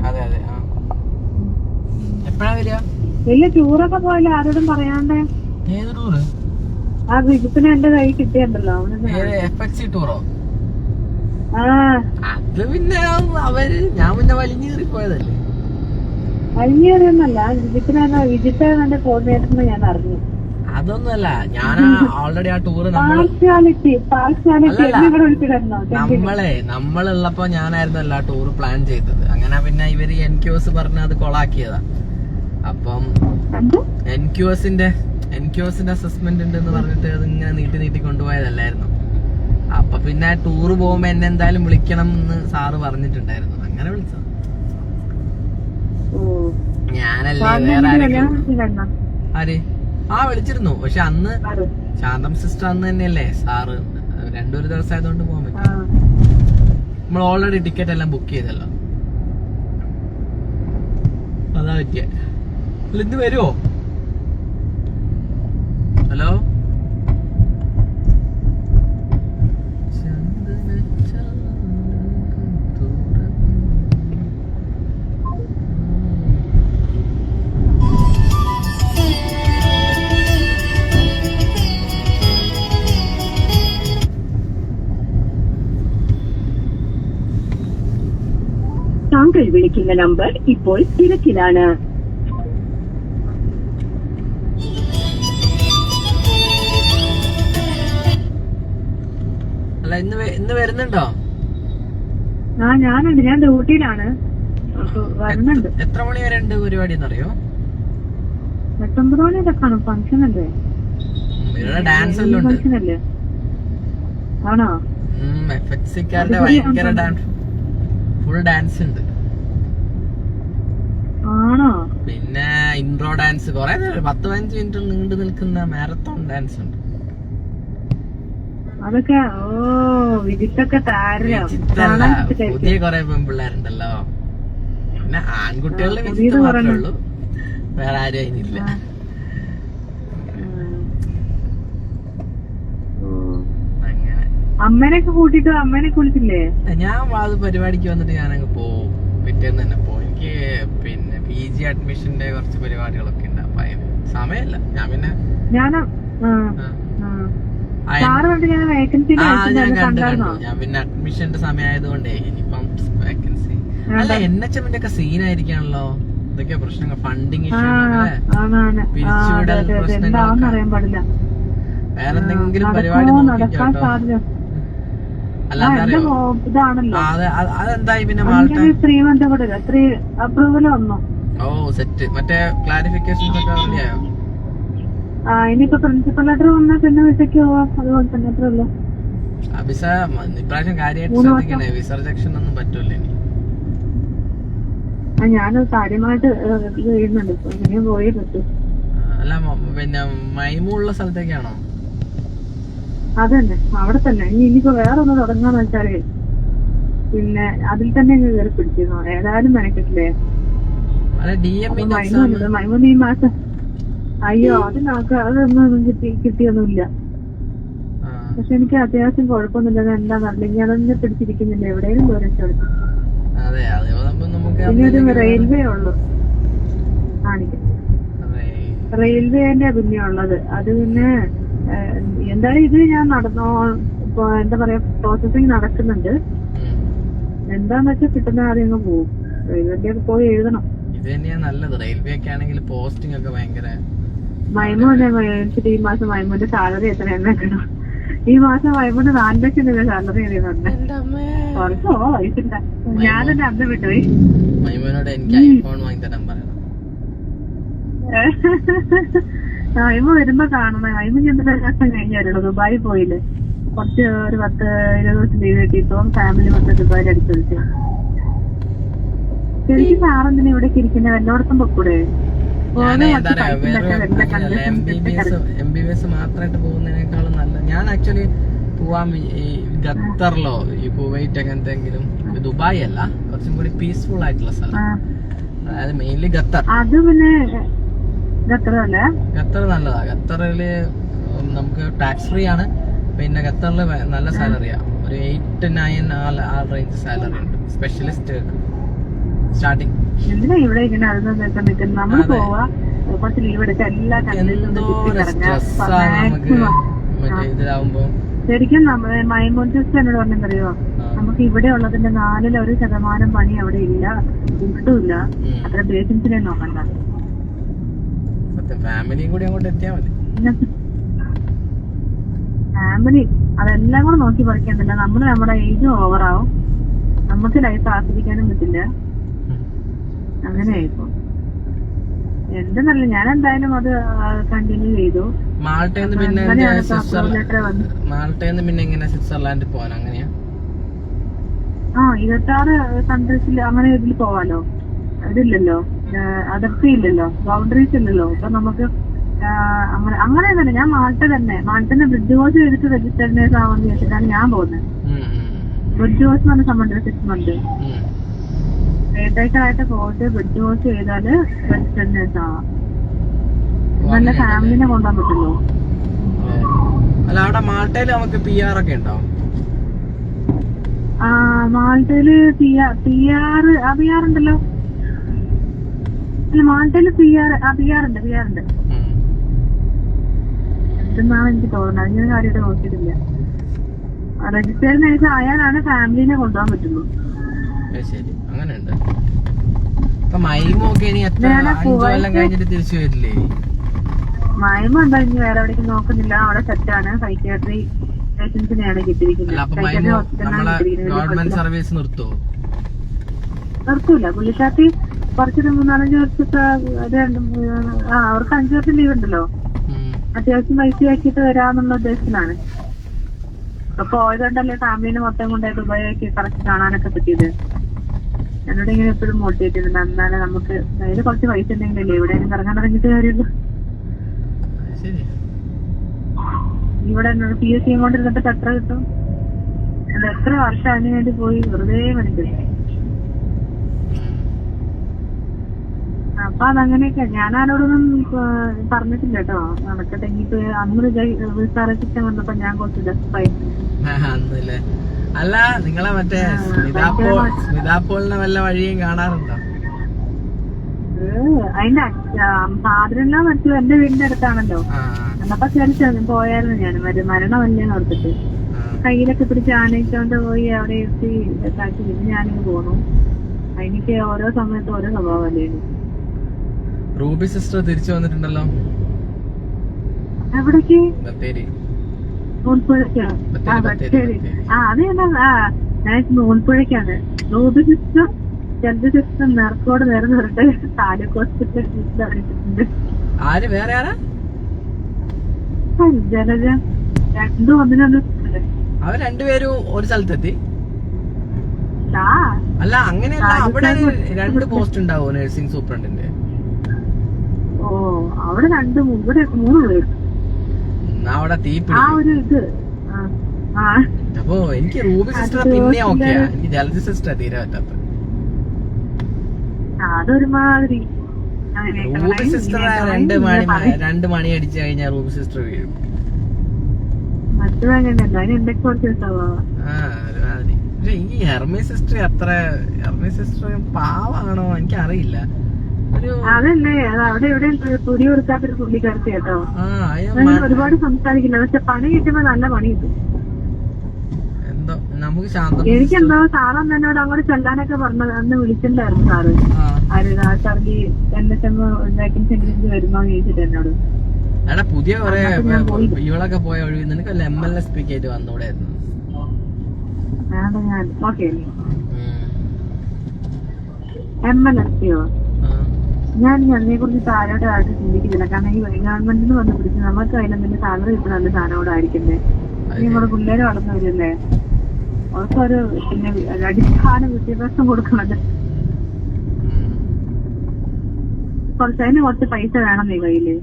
അതെ അതെ. എപ്പോഴാ വരിക? വലിയ ടൂറൊക്കെ പോയില്ല, ആരോടും പറയാണ്ടേ. ഏത് ടൂറ്? ആ വിജിത്തിന് എന്റെ കൈ കിട്ടിയണ്ടല്ലോ. FXC ടൂറോ? ആ അത് പിന്നെ ഞാൻ പിന്നെ വലിഞ്ഞു കയറിപ്പോയതല്ലേ. വലിയൊന്നല്ല, വിജിത്ത് എന്റെ കോർഡിനേറ്ററിന് ഞാൻ അറിഞ്ഞു. അതൊന്നുമല്ല, ഞാൻ ഓൾറെഡി ആ ടൂറ് നമ്മളുള്ളപ്പോ ഞാനായിരുന്നല്ലോ ആ ടൂറ് പ്ലാൻ ചെയ്തത്. അങ്ങനെ പിന്നെ ഇവര് NQS പറഞ്ഞ അത് കൊളാക്കിയതാ. അപ്പം NQSന്റെ അസസ്മെന്റ് ഉണ്ടെന്ന് പറഞ്ഞിട്ട് അത് ഇങ്ങനെ നീട്ടി കൊണ്ടുപോയതല്ലായിരുന്നു. അപ്പൊ പിന്നെ ടൂറ് പോകുമ്പോ എന്നെ എന്തായാലും വിളിക്കണം എന്ന് സാറ് പറഞ്ഞിട്ടുണ്ടായിരുന്നു. അങ്ങനെ വിളിച്ചത്. ഞാനല്ലേ വേറെ ആര്? വിളിച്ചിരുന്നു. പക്ഷെ അന്ന് ശാന്തം സിസ്റ്റർ അന്ന് തന്നെയല്ലേ സാറ്, രണ്ടൊരു ദിവസം ആയതുകൊണ്ട് പോകാൻ പറ്റും. നമ്മൾ ഓൾറെഡി ടിക്കറ്റ് എല്ലാം ബുക്ക് ചെയ്തല്ലോ, അതാ പറ്റിയ. ഇന്ന് വരുമോ? ഹലോ, താങ്കൾ വിളിക്കുന്ന നമ്പർ ഇപ്പോൾ തിരക്കിലാണ്. അല്ല ഇന്ന് വരുന്നുണ്ടോ? ഞാനുണ്ട്, ഞാൻ ഡ്യൂട്ടിയിലാണ്. വരുന്നുണ്ട്. എത്ര മണി വരെ ഉണ്ട് പരിപാടി എന്നറിയോ? 19 മണിയൊക്കെ കാണും. ഫംഗ്ഷൻ അല്ലേ? ഡാൻസ് എല്ലാം ഉണ്ട്. ഫംഗ്ഷൻ അല്ലേ? ആണോ? FXCക്കാരുടെ ഭയങ്കര ഡാൻസ്, ഫുൾ ഡാൻസ് ഉണ്ട്. ആണോ? പിന്നെ ഇൻട്രോ ഡാൻസ്, കുറെ 10-15 മിനിറ്റ് നീണ്ടു നിൽക്കുന്ന മാരത്തോൺ ഡാൻസ് ഉണ്ട്. അതൊക്കെ വിജിത്തൊക്കെ പുതിയ കുറെ പെൺപിള്ളേരുണ്ടല്ലോ. പിന്നെ ആൺകുട്ടികളുടെ വിജിത്ത് മാത്രമേ ഉള്ളൂ, വേറെ ആരും അതിനില്ല. അങ്ങനെ അമ്മേനൊക്കെ കൂട്ടിട്ട് അമ്മേനൊക്കെ വിളിച്ചില്ലേ? ഞാൻ അത് പരിപാടിക്ക് വന്നിട്ട് ഞാനങ്ങ് പോവും, പിറ്റേന്ന് തന്നെ പോവും. എനിക്ക് പിന്നെ PG അഡ്മിഷന്റെ കുറച്ച് പരിപാടികളൊക്കെ ഉണ്ട്. അപ്പൊ അതിന് സമയമില്ല. ഞാൻ പിന്നെ ഞാൻ പിന്നെ അഡ്മിഷന്റെ സമയമായതുകൊണ്ടേ ഇനിയിപ്പം വേക്കൻസി അല്ല. NHM ഒക്കെ സീനായിരിക്കാണല്ലോ. ഇതൊക്കെ പ്രശ്നങ്ങൾ, ഫണ്ടിങ് ഇഷ്യൂ, പിരിച്ചുവിടൽ പ്രശ്നങ്ങൾ. വേറെ എന്തെങ്കിലും പരിപാടി നോക്കിക്കോട്ടോ. അതെന്തായി പിന്നെ ഓ സെറ്റ്. മറ്റേ ക്ലാരിഫിക്കേഷൻസ് ഒക്കെ റെഡിയായോ? ഇനിയിപ്പോ പ്രിൻസിപ്പൽ ലെറ്റർ വന്നാൽ പിന്നെ വിസയ്ക്ക് പോവാം. അതുപോലെ തന്നെ അത്രയല്ലോ. വിസ ഇപ്രാവശ്യം കാര്യമായിട്ട് ശ്രദ്ധിക്കണേ, വിസ റിജക്ഷൻ ഒന്നും പറ്റൂല ഇനി. ഞാനത് കാര്യമായിട്ട് ഇത് ചെയ്യുന്നുണ്ട്. ഇപ്പൊ ഇങ്ങനെ പോയേ പറ്റൂ. അല്ല പിന്നെ മൈമുള്ള സ്ഥലത്തേക്കാണോ? അതന്നെ, അവിടെ തന്നെ. ഇനിയിപ്പോ വേറെ ഒന്ന് തുടങ്ങാന്ന് വെച്ചാല് പിന്നെ അതിൽ തന്നെ കയറി പിടിക്കുന്നു. ഏതായാലും മെനക്കെട്ടില്ലേ മൈമൂന്ന് ഈ മാസം. അയ്യോ, അതൊന്നും കിട്ടിയൊന്നുമില്ല. പക്ഷെ എനിക്ക് അത്യാവശ്യം കുഴപ്പമൊന്നുമില്ല. എന്താണെന്നറിയില്ലെങ്കിൽ അതൊന്നും പിടിച്ചിരിക്കുന്നില്ല. എവിടെയും പോലും പിന്നെ ഒരു റെയിൽവേ ഉള്ളു കാണിക്കാൻ. റെയിൽവേന്റെ പിന്നെ ഉള്ളത് അത് പിന്നെ എന്തായാലും ഇത് ഞാൻ നടന്നോ. ഇപ്പൊ എന്താ പറയാ, പ്രോസസിങ് നടക്കുന്നുണ്ട്. എന്താന്ന് വെച്ചാൽ കിട്ടുന്ന ആദ്യം അങ്ങ് പോകും. റെയിൽവേന്റെ ഒക്കെ പോയി എഴുതണം. ഇത് തന്നെയാ നല്ലത്. റെയിൽവേ ഒക്കെ ആണെങ്കിൽ പോസ്റ്റിംഗ് ഒക്കെ ഭയങ്കര. മൈമോനെ ഈ മാസം മൈമോന്റെ സാലറി എത്രയാണെന്ന് വെക്കണം. ഈ മാസം മൈമോന് 4 ലക്ഷം രൂപ സാലറി അറിയുന്നുണ്ട്. കുറച്ചോ വയസ്സില്ല. ഞാൻ തന്നെ അന്ന് വിട്ടുപോയി. മൈമോനോട് എനിക്ക് ഐഫോൺ വാങ്ങി തരാൻ പറയണം. മൈമ വരുമ്പോ കാണണം. മൈമ ചെന്നിട്ട് കഴിഞ്ഞായിരുന്നു. ദുബായി പോയില്ലേ, കുറച്ച് ഒരു 10-20 ദിവസം ലീവ് കിട്ടിയപ്പോ ഫാമിലി മൊത്തം ദുബായിൽ അടിച്ചു. ശരിക്കും സാറെന്തിനാ ഇവിടെ ഇരിക്കുന്നത്? എല്ലായിടത്തും പൊക്കൂടെ? MBBS മാത്രമായിട്ട് പോകുന്നതിനേക്കാളും നല്ല. ഞാൻ ആക്ച്വലി പോവാൻ ഈ ഖത്തറിലോ ഈ കുവൈറ്റ് അങ്ങനത്തെങ്കിലും, ദുബായ് അല്ല, കുറച്ചും കൂടി പീസ്ഫുൾ ആയിട്ടുള്ള സ്ഥലം. അതായത് മെയിൻലി ഖത്തർ. അത് പിന്നെ ഖത്തർ നല്ലതാ. ഖത്തറില് നമുക്ക് ടാക്സ് ഫ്രീ ആണ്. പിന്നെ ഖത്തറില് നല്ല സാലറിയാ. ഒരു 8-9 ആ റേഞ്ച് സാലറി ഉണ്ട് സ്പെഷ്യലിസ്റ്റ്. സ്റ്റാർട്ടിങ്. എന്തിനാ ഇവിടെ ഇങ്ങനെ അത് നിൽക്കുന്നത്? നമ്മൾ പോവാ, കുറച്ച് ലീവ് എടുക്കുക, എല്ലാ എന്തോ ഇതിലാവുമ്പോ ശരിക്കും മൈമോൻ സിസ്റ്റർ എന്നോട് പറഞ്ഞെന്തറിയോ, നമുക്ക് ഇവിടെ ഉള്ളതിന്റെ 4% പണി അവിടെ ഇല്ല, ഒട്ടുമില്ല. അത്ര പേഷ്യൻസിനെ നോക്കണ്ട. ഫാമിലിയും കൂടി അങ്ങോട്ട് എത്തിയാ മതി. ഫാമിലി അതെല്ലാം കൂടെ നോക്കി പഠിക്കണ്ടല്ലോ. നമ്മുടെ ഏജും ഓവറാവും, നമുക്ക് ലൈഫ് ആസ്വദിക്കാനും പറ്റില്ല. അങ്ങനെയായിപ്പോ എന്തെന്നല്ല, ഞാൻ എന്തായാലും അത് കണ്ടിന്യൂ ചെയ്തു. മാൾട്ടേന്ന് പിന്നെ എങ്ങനെ സ്വിറ്റ്സർലാൻഡിൽ പോവാൻ അങ്ങനെയാ? 26 കൺട്രീസിൽ അങ്ങനെ ഇതിൽ പോവാലോ. ഇതില്ലല്ലോ, അതിർത്തി ഇല്ലല്ലോ, ബൗണ്ടറീസ് ഇല്ലല്ലോ. ഇപ്പൊ നമുക്ക് അങ്ങനെ തന്നെ. ഞാൻ മാൾട്ടന്ന് ബ്രിഡ്ജ് കോഴ്സ് ചെയ്തിട്ട് രജിസ്റ്റർ നേഴ്സ് ആവാന്ന് ചോദിച്ചിട്ടാണ് ഞാൻ പോകുന്നത്. ബ്രിഡ്ജ് കോഴ്സ് എന്ന് പറഞ്ഞ സംബന്ധം 6 months ആയിട്ട് പോയിട്ട് ബ്രിഡ്ജ് കോഴ്സ് ചെയ്താല് രജിസ്റ്റർ നേഴ്സ് ആവാം. നല്ല ഫാമിലിനെ കൊണ്ടുപോകാൻ പറ്റുള്ളൂ. അല്ല അവിടെ മാൾട്ടയില് നമുക്ക് PR ഒക്കെ ഉണ്ടാവും. മാൾട്ടയില് PR ഉണ്ടല്ലോ. അല്ല മാൾട്ടയില് PR ഉണ്ട്. എന്തെന്നാണ് എനിക്ക് തോന്നുന്നത്. അതിന് കാര്യമായിട്ട് നോക്കിയിട്ടില്ല. രജിസ്റ്റേർഡ് നേഴ്സ് ആയാലാണ് ഫാമിലിനെ കൊണ്ടുപോകാൻ പറ്റുള്ളൂ. ശരി, അങ്ങനെ ഉണ്ട്. അപ്പൊ മൈമൊക്കെ ഇനി എത്ര 5 കൊല്ലം കഴിഞ്ഞിട്ട് തിരിച്ചു വരില്ലേ? മൈമ എന്താ ഇനി വേറെ എവിടേക്ക് നോക്കുന്നില്ല, അവിടെ സെറ്റാണ്. സൈക്യാട്രി പേഷ്യൻസിനെയാണ് കിട്ടിയിരിക്കുന്നത്. Government service നിർത്തൂല. പുള്ളിക്കാട്ടി കുറച്ചൊരു 3-4 വർഷത്തെ അവർക്ക് 5 വർഷം ലീവ് ഉണ്ടല്ലോ. അത്യാവശ്യം പൈസ ആക്കിയിട്ട് വരാന്നുള്ള ഉദ്ദേശത്തിലാണ്. അപ്പൊ പോയതുകൊണ്ടല്ലേ ഫാമിലിനെ മൊത്തം കൊണ്ടുപോയി ദുബായിക്ക് കറക്റ്റ് കാണാനൊക്കെ പറ്റിയത്. എന്നോട് ഇങ്ങനെ എപ്പോഴും മോട്ടിവേറ്റ് ചെയ്തിട്ടുണ്ട്. എന്നാലും നമുക്ക് അതിൽ കുറച്ച് പൈസ ഉണ്ടെങ്കിലല്ലേ എവിടെയെങ്കിലും ഇറങ്ങാൻ തുടങ്ങിയിട്ട് കാര്യമുള്ളൂ. ഇവിടെ PSC കൊണ്ടിരുന്നിട്ട് എത്ര കിട്ടും? എത്ര വർഷം അതിനു വേണ്ടി പോയി വെറുതെ മണിക്കൂർ. അപ്പൊ അതങ്ങനെയൊക്കെ. ഞാൻ ആരോടൊന്നും പറഞ്ഞിട്ടില്ല കേട്ടോ. നടക്കട്ടെ. ഇനിയിപ്പോ അന്ന് വിസാറിച്ചിട്ട് വന്നപ്പോ ഞാൻ കുറച്ച് ജസ്റ്റായി. അല്ല നിങ്ങളെ മറ്റേ സ്മിതാപോളിനെ വല്ല വഴിയും കാണാറുണ്ടോ? അതിന്റെ ഫാദറിനെ മറ്റു എന്റെ വീടിന്റെ അടുത്താണല്ലോ. എന്നപ്പോ ചേർന്ന് പോയായിരുന്നു ഞാൻ. മരണമല്ലേന്ന് ഓർത്തിട്ട് കയ്യിലൊക്കെ പിടിച്ച് ആനയിച്ചോണ്ട് പോയി അവിടെ എത്തി കാഴ്ച. പിന്നെ ഞാനിങ്ങ് പോന്നു. അതിനൊക്കെ ഓരോ സമയത്തും ഓരോ സ്വഭാവമല്ലേ. റൂബി സിസ്റ്റർ തിരിച്ചു വന്നിട്ടുണ്ടല്ലോ. എവിടേക്ക്? ബത്തേരി. നൂൽപ്പുഴയ്ക്കാണ്. ബത്തേരി. അത് ഞാൻ നൂൽപ്പുഴയ്ക്കാണ്. റൂബി സിസ്റ്റർ ജലജ സിസ്റ്റർ നേർക്കോട് നേരെ നിർത്തി താലൂക്ക് ഹോസ്പിറ്റലിൽ അടിച്ചിട്ടുണ്ട്. ആര്? വേറെ ആരാ? ജലജ. രണ്ടും ഒന്നിനൊന്നും. അവർ രണ്ടുപേരും ഒരു സ്ഥലത്തെത്തി. അല്ല അങ്ങനെയല്ല, അവിടെ 2 പോസ്റ്റ് ഉണ്ടാവോ നഴ്സിംഗ് സൂപ്രണ്ടിന്റെ? അവിടെ 2-3 പേര്. അവിടെ തീ ആ ഒരു ഇത്. അപ്പൊ എനിക്ക് റൂബി സിസ്റ്റർ പിന്നെ ഓക്കെ. എനിക്ക് ജലജ സിസ്റ്റർ തീരെ പറ്റാത്ത. അതൊരുമാതിരി റൂബി സിസ്റ്റർ 2 മണി അടിച്ചു കഴിഞ്ഞാൽ റൂബി സിസ്റ്റർ വീഴും. ഈ ഹെർമി സിസ്റ്റർ പാവാണോ എനിക്കറിയില്ല. അതല്ലേ അവിടെ ഇവിടെ തുരി കൊടുക്കാത്തൊരു പുള്ളിക്കാരത്തി കേട്ടോ. ഒരുപാട് സംസാരിക്കില്ല, പക്ഷെ പണി കിട്ടുമ്പോ നല്ല പണി കിട്ടും. എനിക്കെന്തോ സാറന്ന് എന്നോട് അങ്ങോട്ട് ചെല്ലാനൊക്കെ പറഞ്ഞത്. അന്ന് വിളിച്ചിട്ടുണ്ടായിരുന്നു സാറ്. സാറിന് NSM വേക്കൻസി വരുന്നോന്ന് ചോദിച്ചിട്ട് എന്നോട്. പുതിയ ഇവളൊക്കെ പോയ ഒഴിവ് നിനക്ക് MLSP ആയിട്ട് വന്നൂടായിരുന്നു. ഞാൻ ഓക്കെ MLSPയോ? ഞാൻ അതിനെ കുറിച്ച് താരോട്ടായിട്ട് ചിന്തിക്കുന്നില്ല. കാരണം ഈ ഗവൺമെന്റിന് വന്ന് പിടിച്ച് നമുക്ക് അതിലെന്തെങ്കിലും സാലറി കിട്ടുന്ന നല്ല സാധനോടായിരിക്കുന്നേ. നമ്മുടെ പിള്ളേര് വളർന്നു വരില്ലേ, അവർക്കൊരു പിന്നെ അടിസ്ഥാന വിദ്യാഭ്യാസം കൊടുക്കണത്. അതിന് കുറച്ച് പൈസ വേണം നീ കയ്യില്.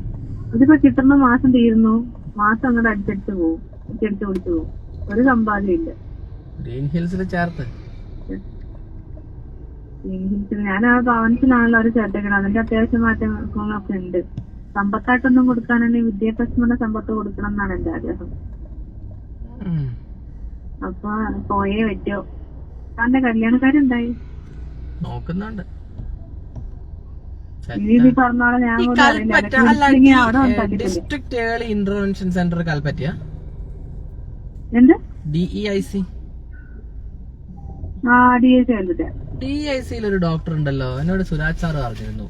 ഇതിപ്പോ കിട്ടുന്ന മാസം തീരുന്നു, മാസം അങ്ങോട്ട് അടിച്ചടിച്ച് പോവും, അടിച്ചടിച്ച് പിടിച്ചു പോവും. ഒരു സമ്പാദ്യം ഇല്ല. ഞാൻ ആ ഭവനത്തിലാണല്ലോ അവര് ചേർത്തേക്കണം. അതിന്റെ അത്യാവശ്യം മാറ്റങ്ങളൊക്കെ ഉണ്ട്. സമ്പത്തായിട്ടൊന്നും കൊടുക്കാനാണെങ്കിൽ വിദ്യാഭ്യാസമുള്ള സമ്പത്ത് കൊടുക്കണം എന്നാണ് എന്റെ ആഗ്രഹം. അപ്പൊ പോയേ പറ്റോ. താന്റെ കല്യാണക്കാരുണ്ടായി നോക്കുന്നുണ്ട്. ഇനി പറഞ്ഞോളെ ഞാൻ ഈ പോലും അറിയില്ല. കൽപ്പറ്റ ഇടയ്ക്ക് അല്ല, വിളിച്ചില്ലെങ്കിൽ അവിടെ വന്ന് തല്ലിക്കൊല്ലും. ഡിസ്ട്രിക്ട് ഏർലി ഇന്റർവെൻഷൻ സെന്റർ കൽപ്പറ്റയാ? എന്ത് DEIC? DIC കണ്ടിട്ട് DEICയിൽ ഒരു ഡോക്ടർ ഉണ്ടല്ലോ, എന്നോട് സുരാജ് സാറ് പറഞ്ഞിരുന്നു.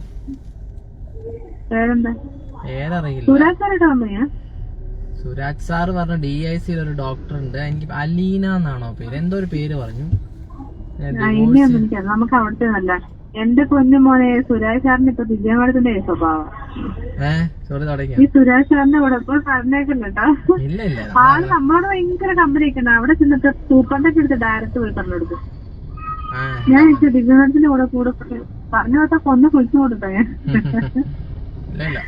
പേരെന്താ? പേരറിയില്ല. സുരാജ് സാറായിട്ട് കമ്പനിയാ? സുരാജ് സാറ് പറഞ്ഞു DEICയിൽ ഒരു ഡോക്ടർ ഉണ്ട്, എനിക്ക് അലീന എന്നാണോ പേര്, എന്തോ ഒരു പേര് പറഞ്ഞു. ഇനിയൊന്നും എനിക്കറിയാം. നമുക്ക് അവിടുത്തെ നല്ല എന്റെ പൊന്നു മോനെ സുരാജ് സാറിന് ഇപ്പൊ ദിവ്യമേടത്തിന്റെ സ്വഭാവം. സോറി തുടങ്ങിയ ഈ സുരാജ് സാറിന്റെ കൂടെ ഇപ്പോൾ പറഞ്ഞേക്കുന്നുണ്ടോ? ഇല്ല ഇല്ല, ആള് നമ്മളോട് ഭയങ്കര കമ്പനി ഒക്കെയാണ്. അവിടെ ചെന്നിട്ട് സൂപ്പറിന്റെ എടുത്ത് ഡയറക്റ്റ് പോയി പറഞ്ഞു കൊടുക്കും. ഞാൻ ദിവ്യമേടത്തിന്റെ കൂടെ കൂടെ പറഞ്ഞു കൊടുത്താ കൊന്ന് കുളിച്ചു കൊടുത്തോ ഞാൻ. ഇല്ല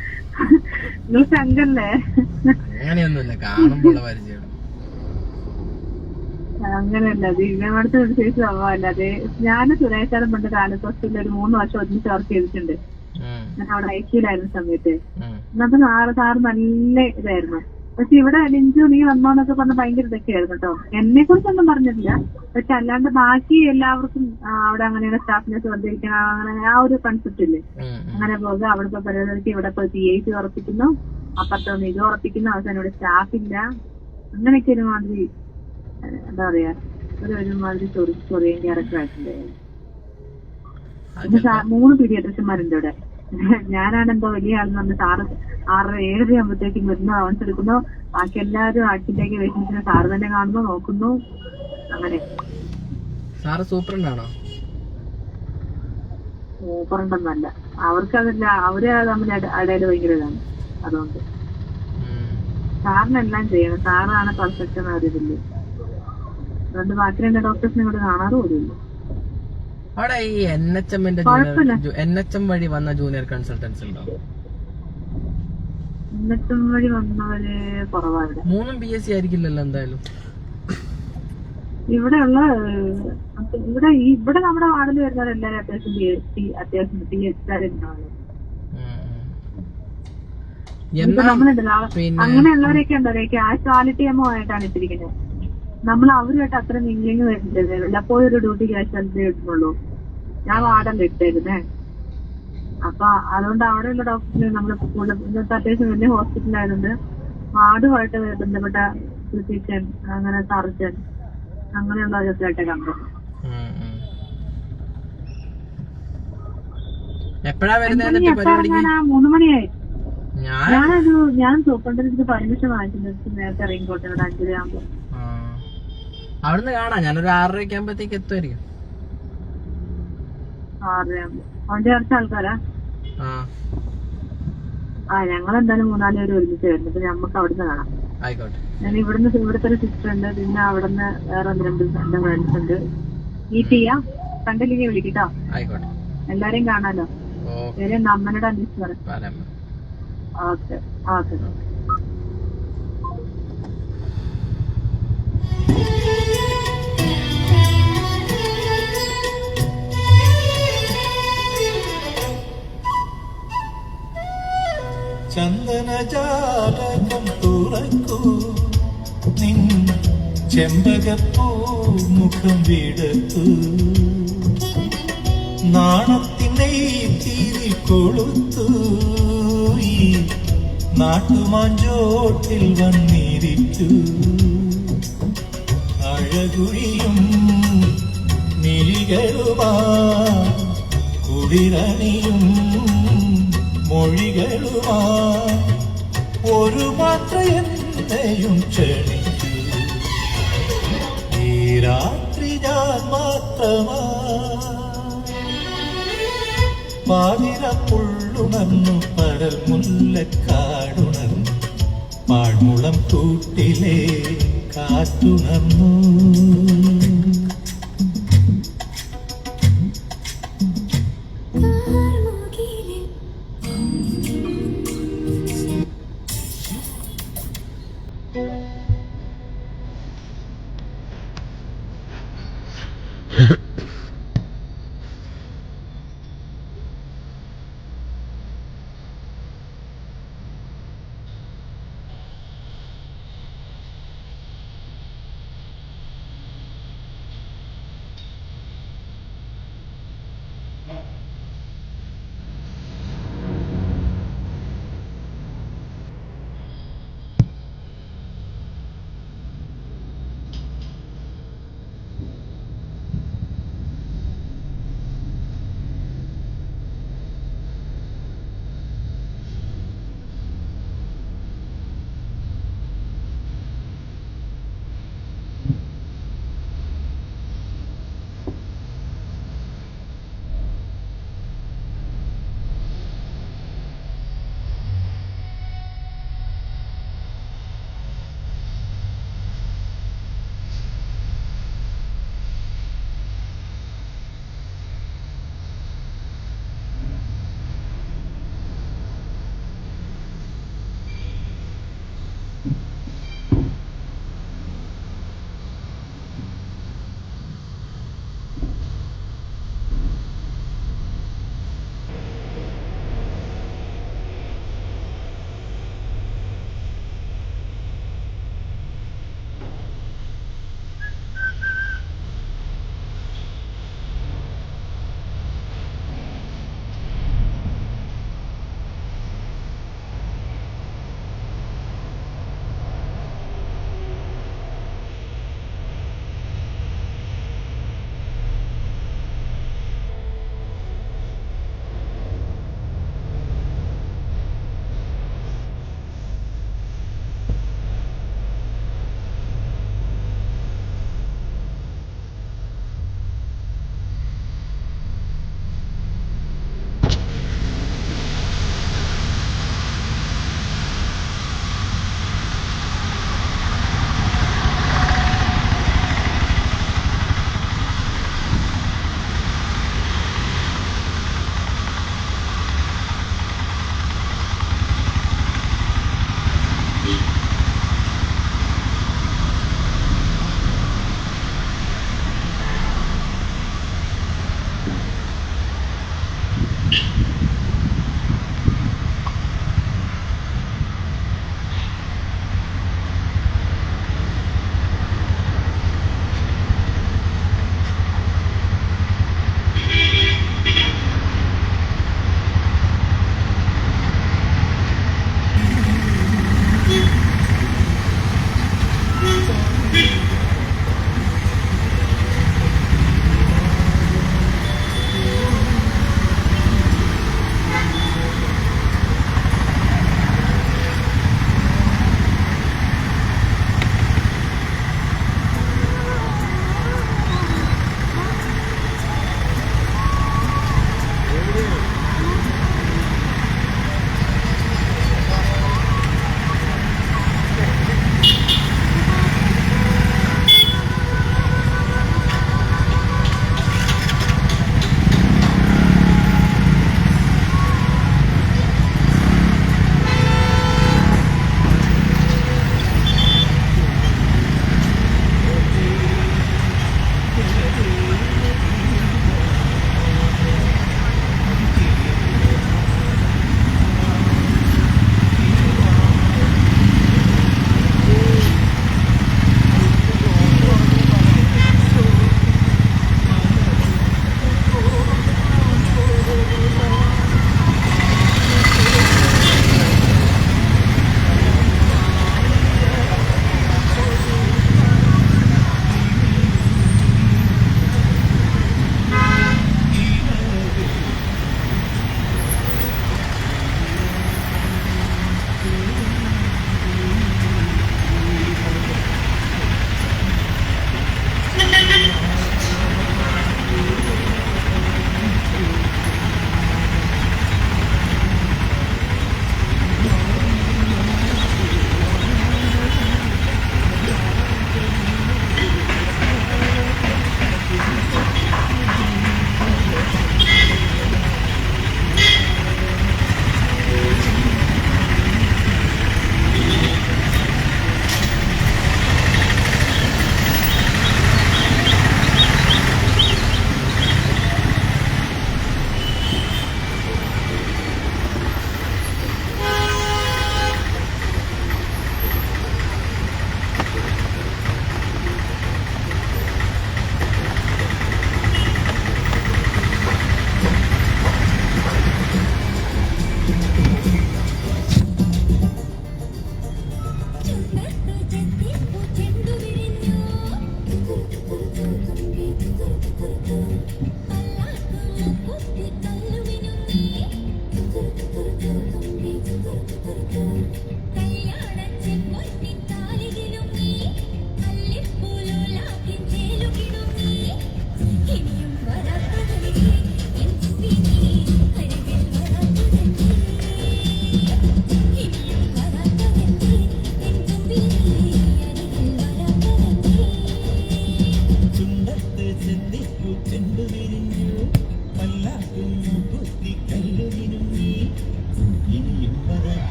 നിങ്ങൾ ശങ്കല്ലേ? അങ്ങനെയൊന്നുമില്ല, കാണുമ്പോഴുള്ള പരിചയം. അങ്ങനെയല്ല, ദിവ്യമേടത്തിന് ഒരു സൈസ് സ്വഭാവമല്ല. അതെ, ഞാൻ സുരേഷ് സാറും പണ്ട് കാലത്ത് ഹോസ്പിറ്റലിൽ ഒരു 3 വർഷം ഒരുമിച്ച് വർക്ക് ചെയ്തിട്ടുണ്ട്. ഞാൻ അവിടെ ഐസിയിലായിരുന്ന സമയത്ത്. എന്നിട്ട് സാറ് നല്ല ഇതായിരുന്നു. പക്ഷെ ഇവിടെ ലിഞ്ചു നീ വന്നോന്നൊക്കെ പറഞ്ഞ ഭയങ്കര ഇതൊക്കെയായിരുന്നു കേട്ടോ. എന്നെ കുറിച്ചൊന്നും പറഞ്ഞിട്ടില്ല. പക്ഷെ അല്ലാണ്ട് ബാക്കി എല്ലാവർക്കും അവിടെ അങ്ങനെയുള്ള സ്റ്റാഫിനെ ശ്രദ്ധിക്കണം, അങ്ങനെ ആ ഒരു കൺസെപ്റ്റ് ഇല്ലേ. അങ്ങനെ പോകുക, അവിടുത്തെ പരിപാടിക്ക് ഇവിടെ പോയി PIC ഉറപ്പിക്കുന്നു, അപ്പുറത്തൊന്ന് ഇത് ഉറപ്പിക്കുന്നു, അവസാനം ഇവിടെ സ്റ്റാഫില്ല. അങ്ങനെയൊക്കെ ഒരുമാതിരി എന്താ പറയാ, ഒരുമാതിരി ചൊറിയും ക്യാരക്ടറായിട്ടുണ്ട്. പിന്നെ 3 പീഡിയാട്രിഷ്യന്മാരുണ്ട് ഇവിടെ. ഞാനാണ് എന്തോ വലിയ ആളെന്ന് പറഞ്ഞ് സാറ് 6:30-7 ആകുമ്പോഴത്തേക്കും വരുന്നു, അവൻസ് എടുക്കുന്നു. ബാക്കി എല്ലാവരും ആഴ്ചയിലേക്ക് പേഷ്യൻസിനെ സാറ് തന്നെ കാണുന്നു, നോക്കുന്നു. അങ്ങനെ സാറ് സൂപ്രണ്ടാണോ? സൂപ്രണ്ടൊന്നല്ല, അവർക്കതല്ല, അവര് തമ്മിൽ ഇടയിൽ ഭയങ്കര ഇതാണ്. അതുകൊണ്ട് സാറിനെല്ലാം ചെയ്യണം, സാറാണ് പെർഫെക്റ്റ് എന്ന് അറിയത്തില്ല. അതുകൊണ്ട് ബാക്കി 2 ഡോക്ടേഴ്സിനെ ഇവിടെ കാണാറ് പോലുമില്ല. അവിടെ ഈ NHM വഴി വന്ന ജൂനിയർ കൺസൾട്ടൻസ് ഉണ്ടോ? NHM വഴി വന്നവര് കുറവാണ്. 3 BSc ആയിരിക്കില്ലല്ലോ എന്തായാലും. ഇവിടെ നമ്മുടെ വാർഡിൽ വരുന്നവരെല്ലാരും അത്യാവശ്യം PhD അങ്ങനെയുള്ളവരൊക്കെ ഉണ്ടോ, ക്യാഷ്വാലിറ്റി ആയിട്ടാണ് ഇട്ടിരിക്കുന്നത്. നമ്മൾ അവരുമായിട്ട് അത്ര മിംഗ്ലിങ് വരുന്നില്ല. വല്ലപ്പോഴും ഒരു ഡ്യൂട്ടി ക്യാഷ്വാലിറ്റി കിട്ടുന്നുള്ളൂ. ഞാൻ വാർഡല്ല ഇട്ടേക്കുന്നേ. അപ്പൊ അതുകൊണ്ട് അവിടെയുള്ള ഡോക്ടറിന് നമ്മൾ ഇന്നത്തെ അത്യാവശ്യം വലിയ ഹോസ്പിറ്റലായതുകൊണ്ട് വാർഡുമായിട്ട് ബന്ധപ്പെട്ട ഫിസിഷ്യൻ, അങ്ങനെ സർജൻ, അങ്ങനെയുള്ളവരൊക്കെ ആയിട്ട് കണ്ടു. എപ്പോഴാ വരുന്നത്? 3 മണിയായി. ഞാൻ സൂപ്രണ്ടിന് പെർമിഷൻ വാങ്ങിച്ചിട്ട് നേരത്തെ ഇറങ്ങിക്കോട്ടെ, ഇവിടെ 5:30 ആകുമ്പോ. അവിടുന്ന് കാണാം, ഞാനൊരു 6:30 ആകുമ്പോഴത്തേക്ക് എത്തുമായിരിക്കും. 6:30 ആകുമ്പോ അവന്റെ കുറച്ച് ആൾക്കാരാ? ഞങ്ങളെന്തായാലും 3-4 പേര് ഒരുമിച്ച് വരുന്നു. അപ്പൊ നമുക്ക് അവിടുന്ന് കാണാം. ആയിക്കോട്ടെ. ഞാൻ ഇവിടുത്തെ ഒരു സിസ്റ്റർ ഉണ്ട്, പിന്നെ അവിടുന്ന് വേറെ 1-2 എന്റെ ഫ്രണ്ട്സ് ഉണ്ട്. മീറ്റ് ചെയ്യാം, കണ്ടില്ലെങ്കിൽ വിളിക്കട്ടോ. ആയിക്കോട്ടെ, എല്ലാരെയും കാണാലോ. പേര് നമ്മനോട് അന്വേഷിച്ച് പറയാം. Okay okay. ചന്ദനജാലകം തുറക്കൂ, നിൻ ചെമ്പകപ്പൂ മുഖം വിടത്തു, നാണത്തിനെ തിരി കൊളുത്തു, ഈ നാട്ടുമാഞ്ചോട്ടിൽ വന്നിരിക്കൂ, അഴകുഴിയും മിഴികളുമാ കുളിരണിയും മൊഴികളുമാ ഒരു മാത്ര എന്നെയും ക്ഷണിക്കൂ, ഈ രാത്രി ഞാൻ മാത്രമാ, പാതിരപ്പുള്ളുണർന്നു പടൽ മുല്ലക്കാടുണർന്നു, പാഴ്മുളം കൂട്ടിലെ കാറ്റുണർന്നു.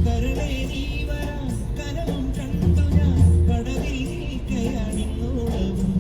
കരളേ നീ വരാൻ കനവും കണ്ടു ഞാൻ കടവിൽ നിൽക്കയാണിന്നോളവും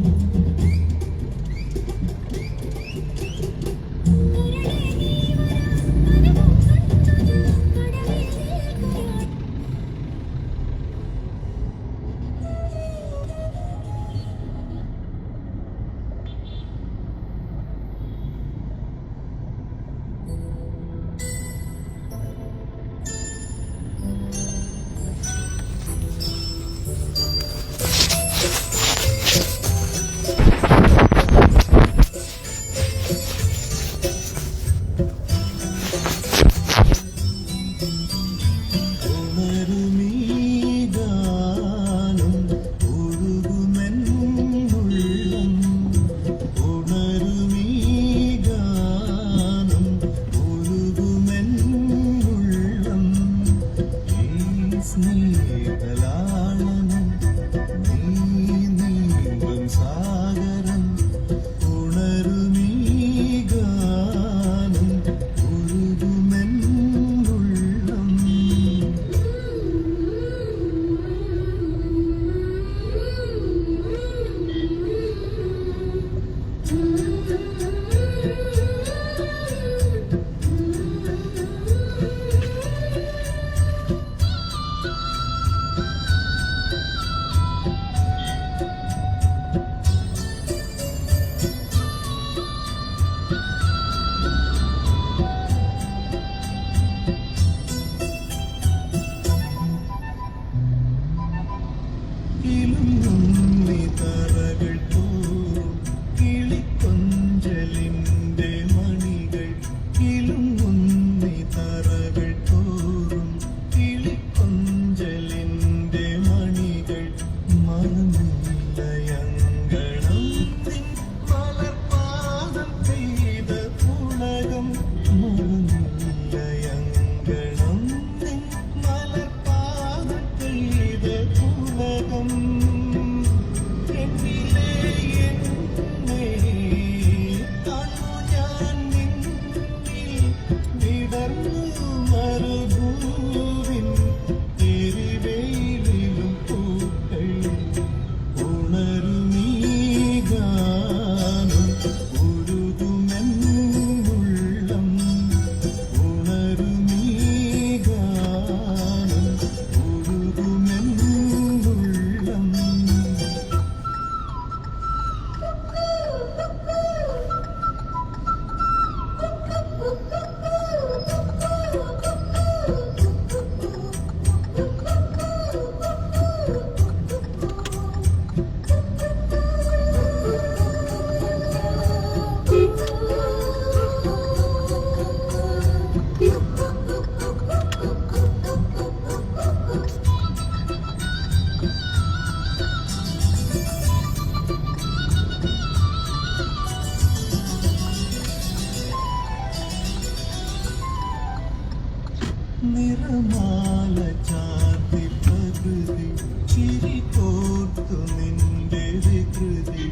നിറമാല ചാർത്തി പ്രകൃതി ചിരി കോർത്തു നിന്റെ വികൃതി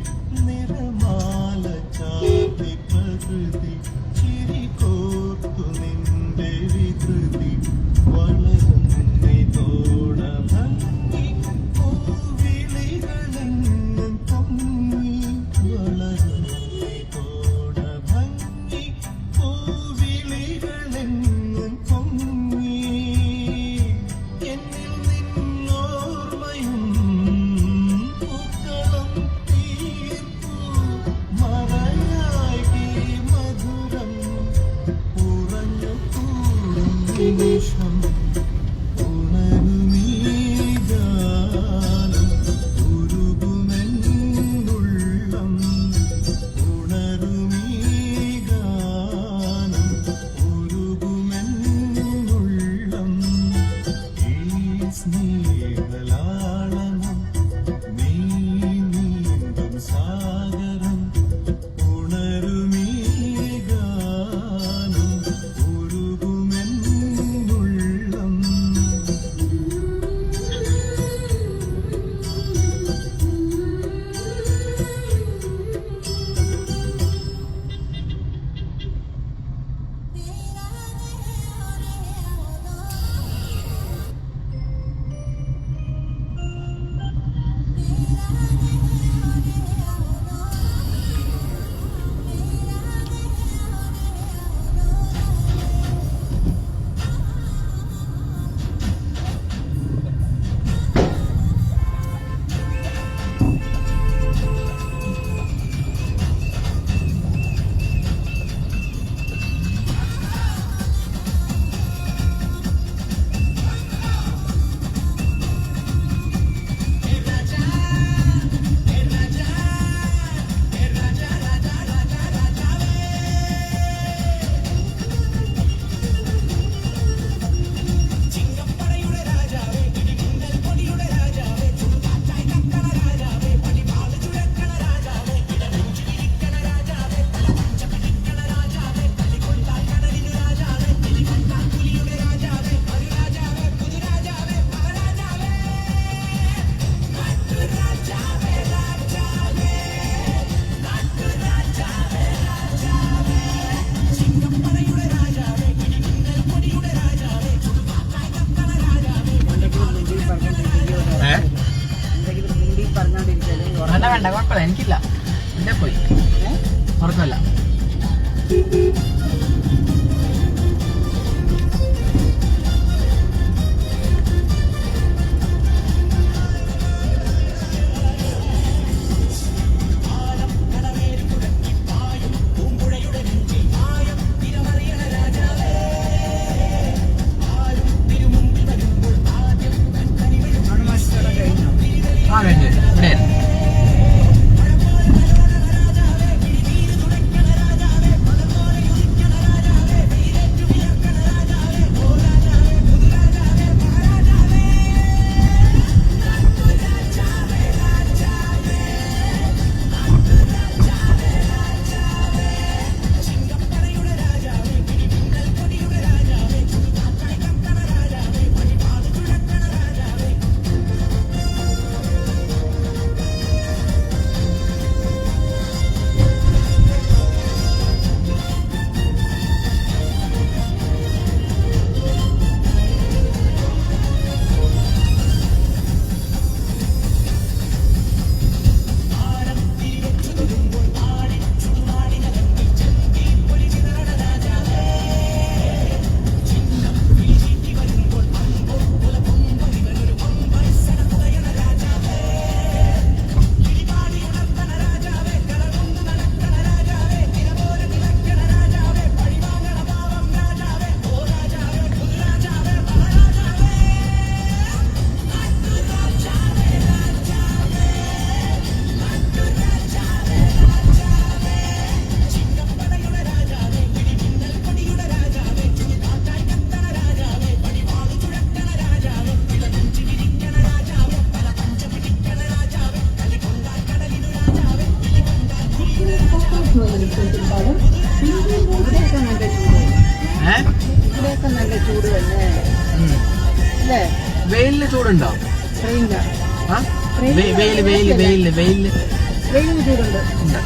നിറമാല ചാർത്തി പ്രകൃതി ചിരി കോർത്തു നിന്റെ വികൃതി വളരുന്നി തോട ഭംഗി പൂവിളികളെന്നും പൊങ്ങി വളരുന്നി തോട ഭംഗി പൂവിളികളെന്നും പൊങ്ങി എന്നിൽ നിന്നോർമ്മയും പൂക്കളും തീർപ്പു മറയായി മധു വേണ്ട കുഴപ്പമില്ല, എനിക്കില്ല. എന്നെ പോയി ഉറക്കമല്ല. ആ കഴിഞ്ഞു ഇവിടെ. ഇവിടെയൊക്കെ നല്ല ചൂട് തന്നെ അല്ലേ? വെയിലിന് ചൂടുണ്ടോ? ട്രെയിനില്ല, ആ വെയിലിന് ചൂടുണ്ട്. ഉണ്ട്.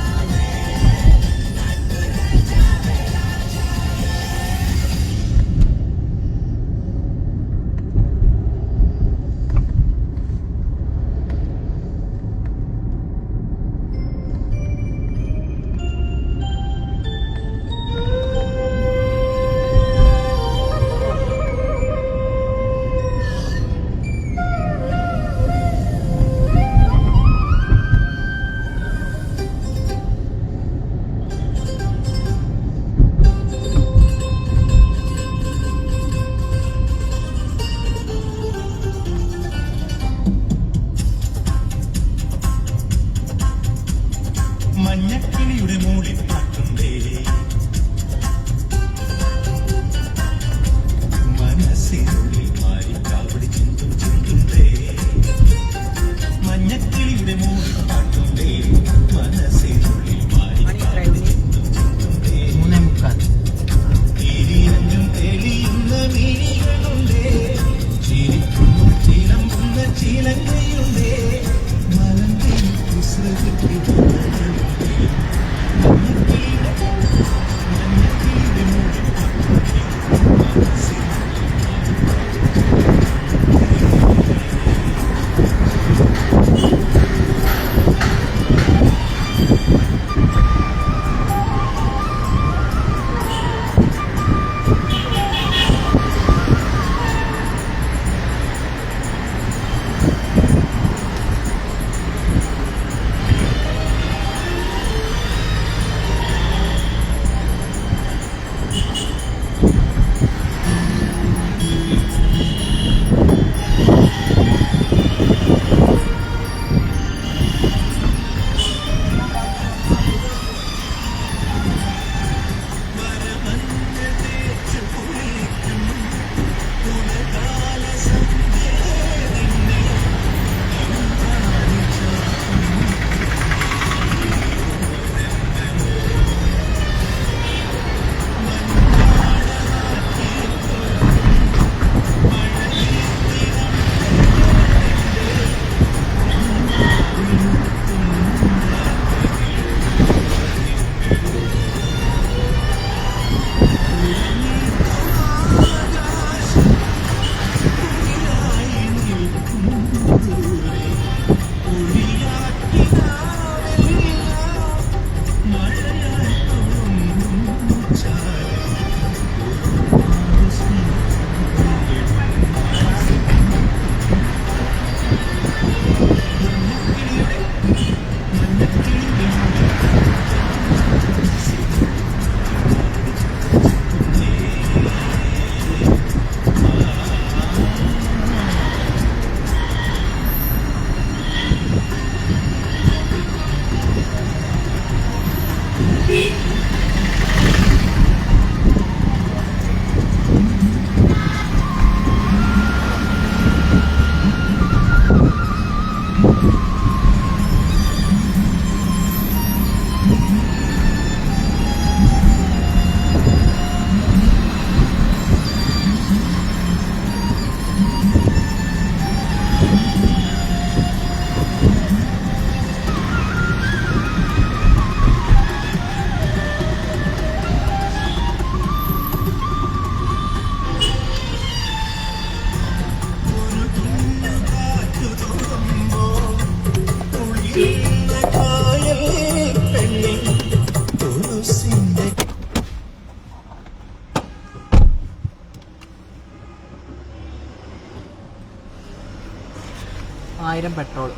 1000 പെട്രോൾ.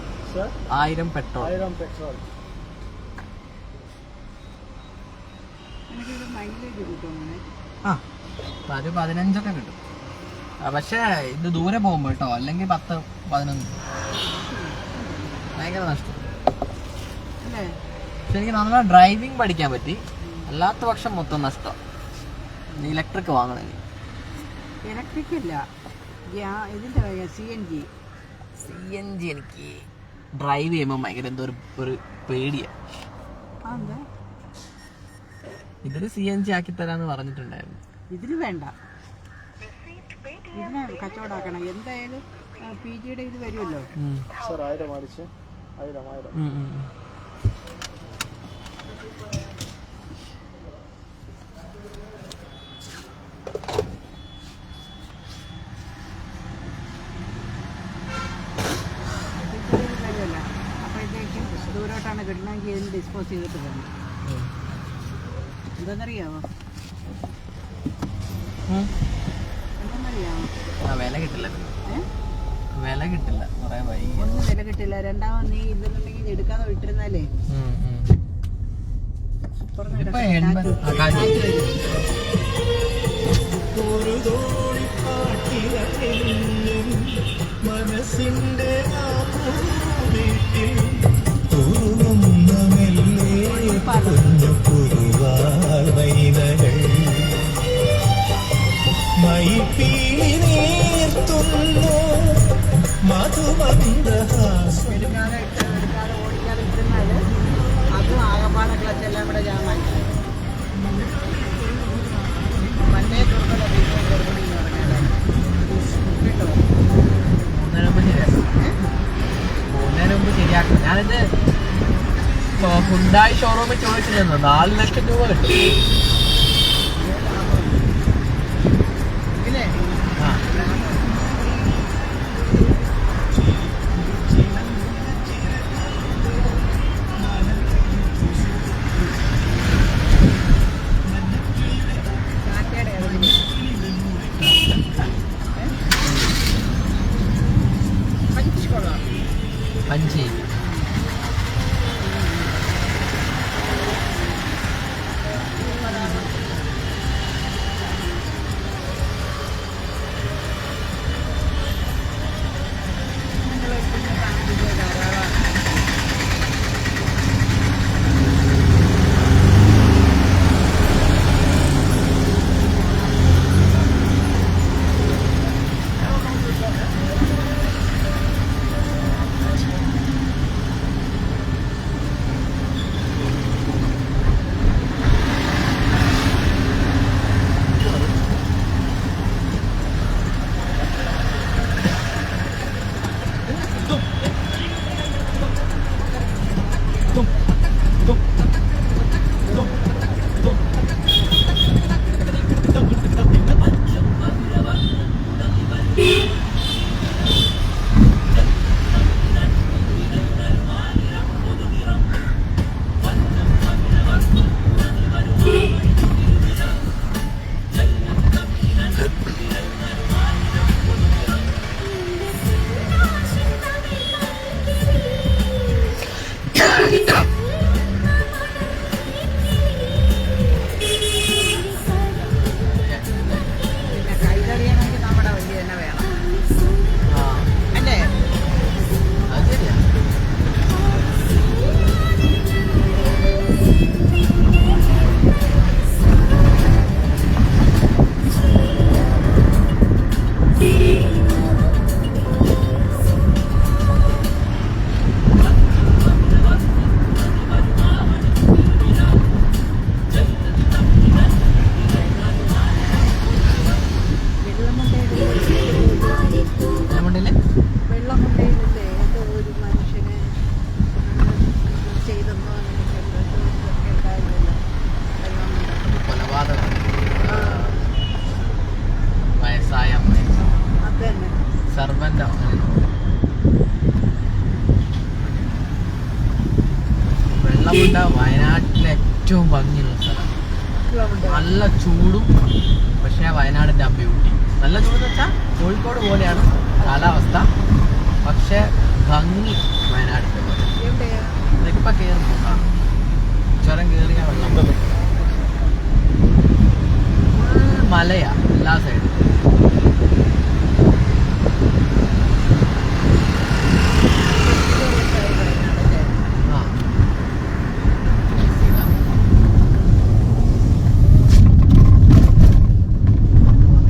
1000 പെട്രോൾ. ആ ഒരു 15 കിട്ടും. പക്ഷേ ഇത് ദൂരെ പോകുമ്പോ കേട്ടോ, അല്ലെങ്കിൽ 10-11 ഭയങ്കര നഷ്ടം. പക്ഷെ എനിക്ക് നന്നായി ഡ്രൈവിംഗ് പഠിക്കാൻ പറ്റി, അല്ലാത്ത പക്ഷം മൊത്തം നഷ്ടം. ഇലക്ട്രിക് വാങ്ങണമെങ്കിൽ. ഇലക്ട്രിക് അല്ല, ഇതിന്റെ CNG എനിക്ക് ഡ്രൈവ് ചെയ്യുമ്പോൾ ഭയങ്കര എന്തോ ഒരു പേടിയാ. ഇതില് CNG ആക്കി തരാന്ന് പറഞ്ഞിട്ടുണ്ടായിരുന്നു. ഇതിന് വേണ്ട, ഇതിനെ കച്ചവടാക്കണം. എന്തായാലും PGയുടെ ഇത് വരുമല്ലോ. അപ്പോഴത്തേക്കും ദൂരോട്ടാണ് കിട്ടണമെങ്കിൽ ഇതിന് ഡിസ്പോസ് ചെയ്തിട്ട് വരണം. എന്താണെന്നറിയാമോ? വില കിട്ടില്ല, വില കിട്ടില്ല, കുറെ വൈകി. ഒന്നും വില കിട്ടില്ല. രണ്ടാമത് നീ ഇല്ലെന്നുണ്ടെങ്കിൽ എടുക്കാതെ വിട്ടിരുന്നാലേ മനസ്സിന്റെ വീട്ടിൽ കുറുകുന്ന മെല്ലെ കുഞ്ഞു കുറുവാൽ വൈനകൾ മൈപ്പീലി നേർത്തുന്നു മധുമന്ദഹാസം. എടുക്കാതെ ഓടിക്കാതെ ഇട്ടിരുന്നാല് അതും ആകപ്പാടെ ക്ലച്ചെല്ലാം കൂടെ ജാമായി. മറ്റേ ദുർബല ഗർഭിണി എന്ന് പറഞ്ഞാൽ കേട്ടോ, പോകുന്നതിന് മുമ്പ് ശരിയാക്കണം. ഞാനിത് ഹുണ്ടായി ഷോറൂമിൽ ചോദിച്ചിരുന്നു, 4 ലക്ഷം രൂപ കിട്ടും. ഇല്ലേ? പഞ്ചി വെള്ളമുണ്ട വയനാട്ടിലെ ഏറ്റവും ഭംഗിയുള്ള സ്ഥലം. നല്ല ചൂടും, പക്ഷേ വയനാടിന്റെ ബ്യൂട്ടി. നല്ല ചൂടെന്ന് വെച്ചാൽ കോഴിക്കോട് പോലെയാണ് കാലാവസ്ഥ, പക്ഷെ ഭംഗി വയനാടിന്റെ പോലെ. എവിടെയാ? ഇപ്പൊ കയറുമ്പോ കാണും ചുരം കയറിയ വെള്ളം ഫുൾ മലയാ എല്ലാ സൈഡിലും. ആ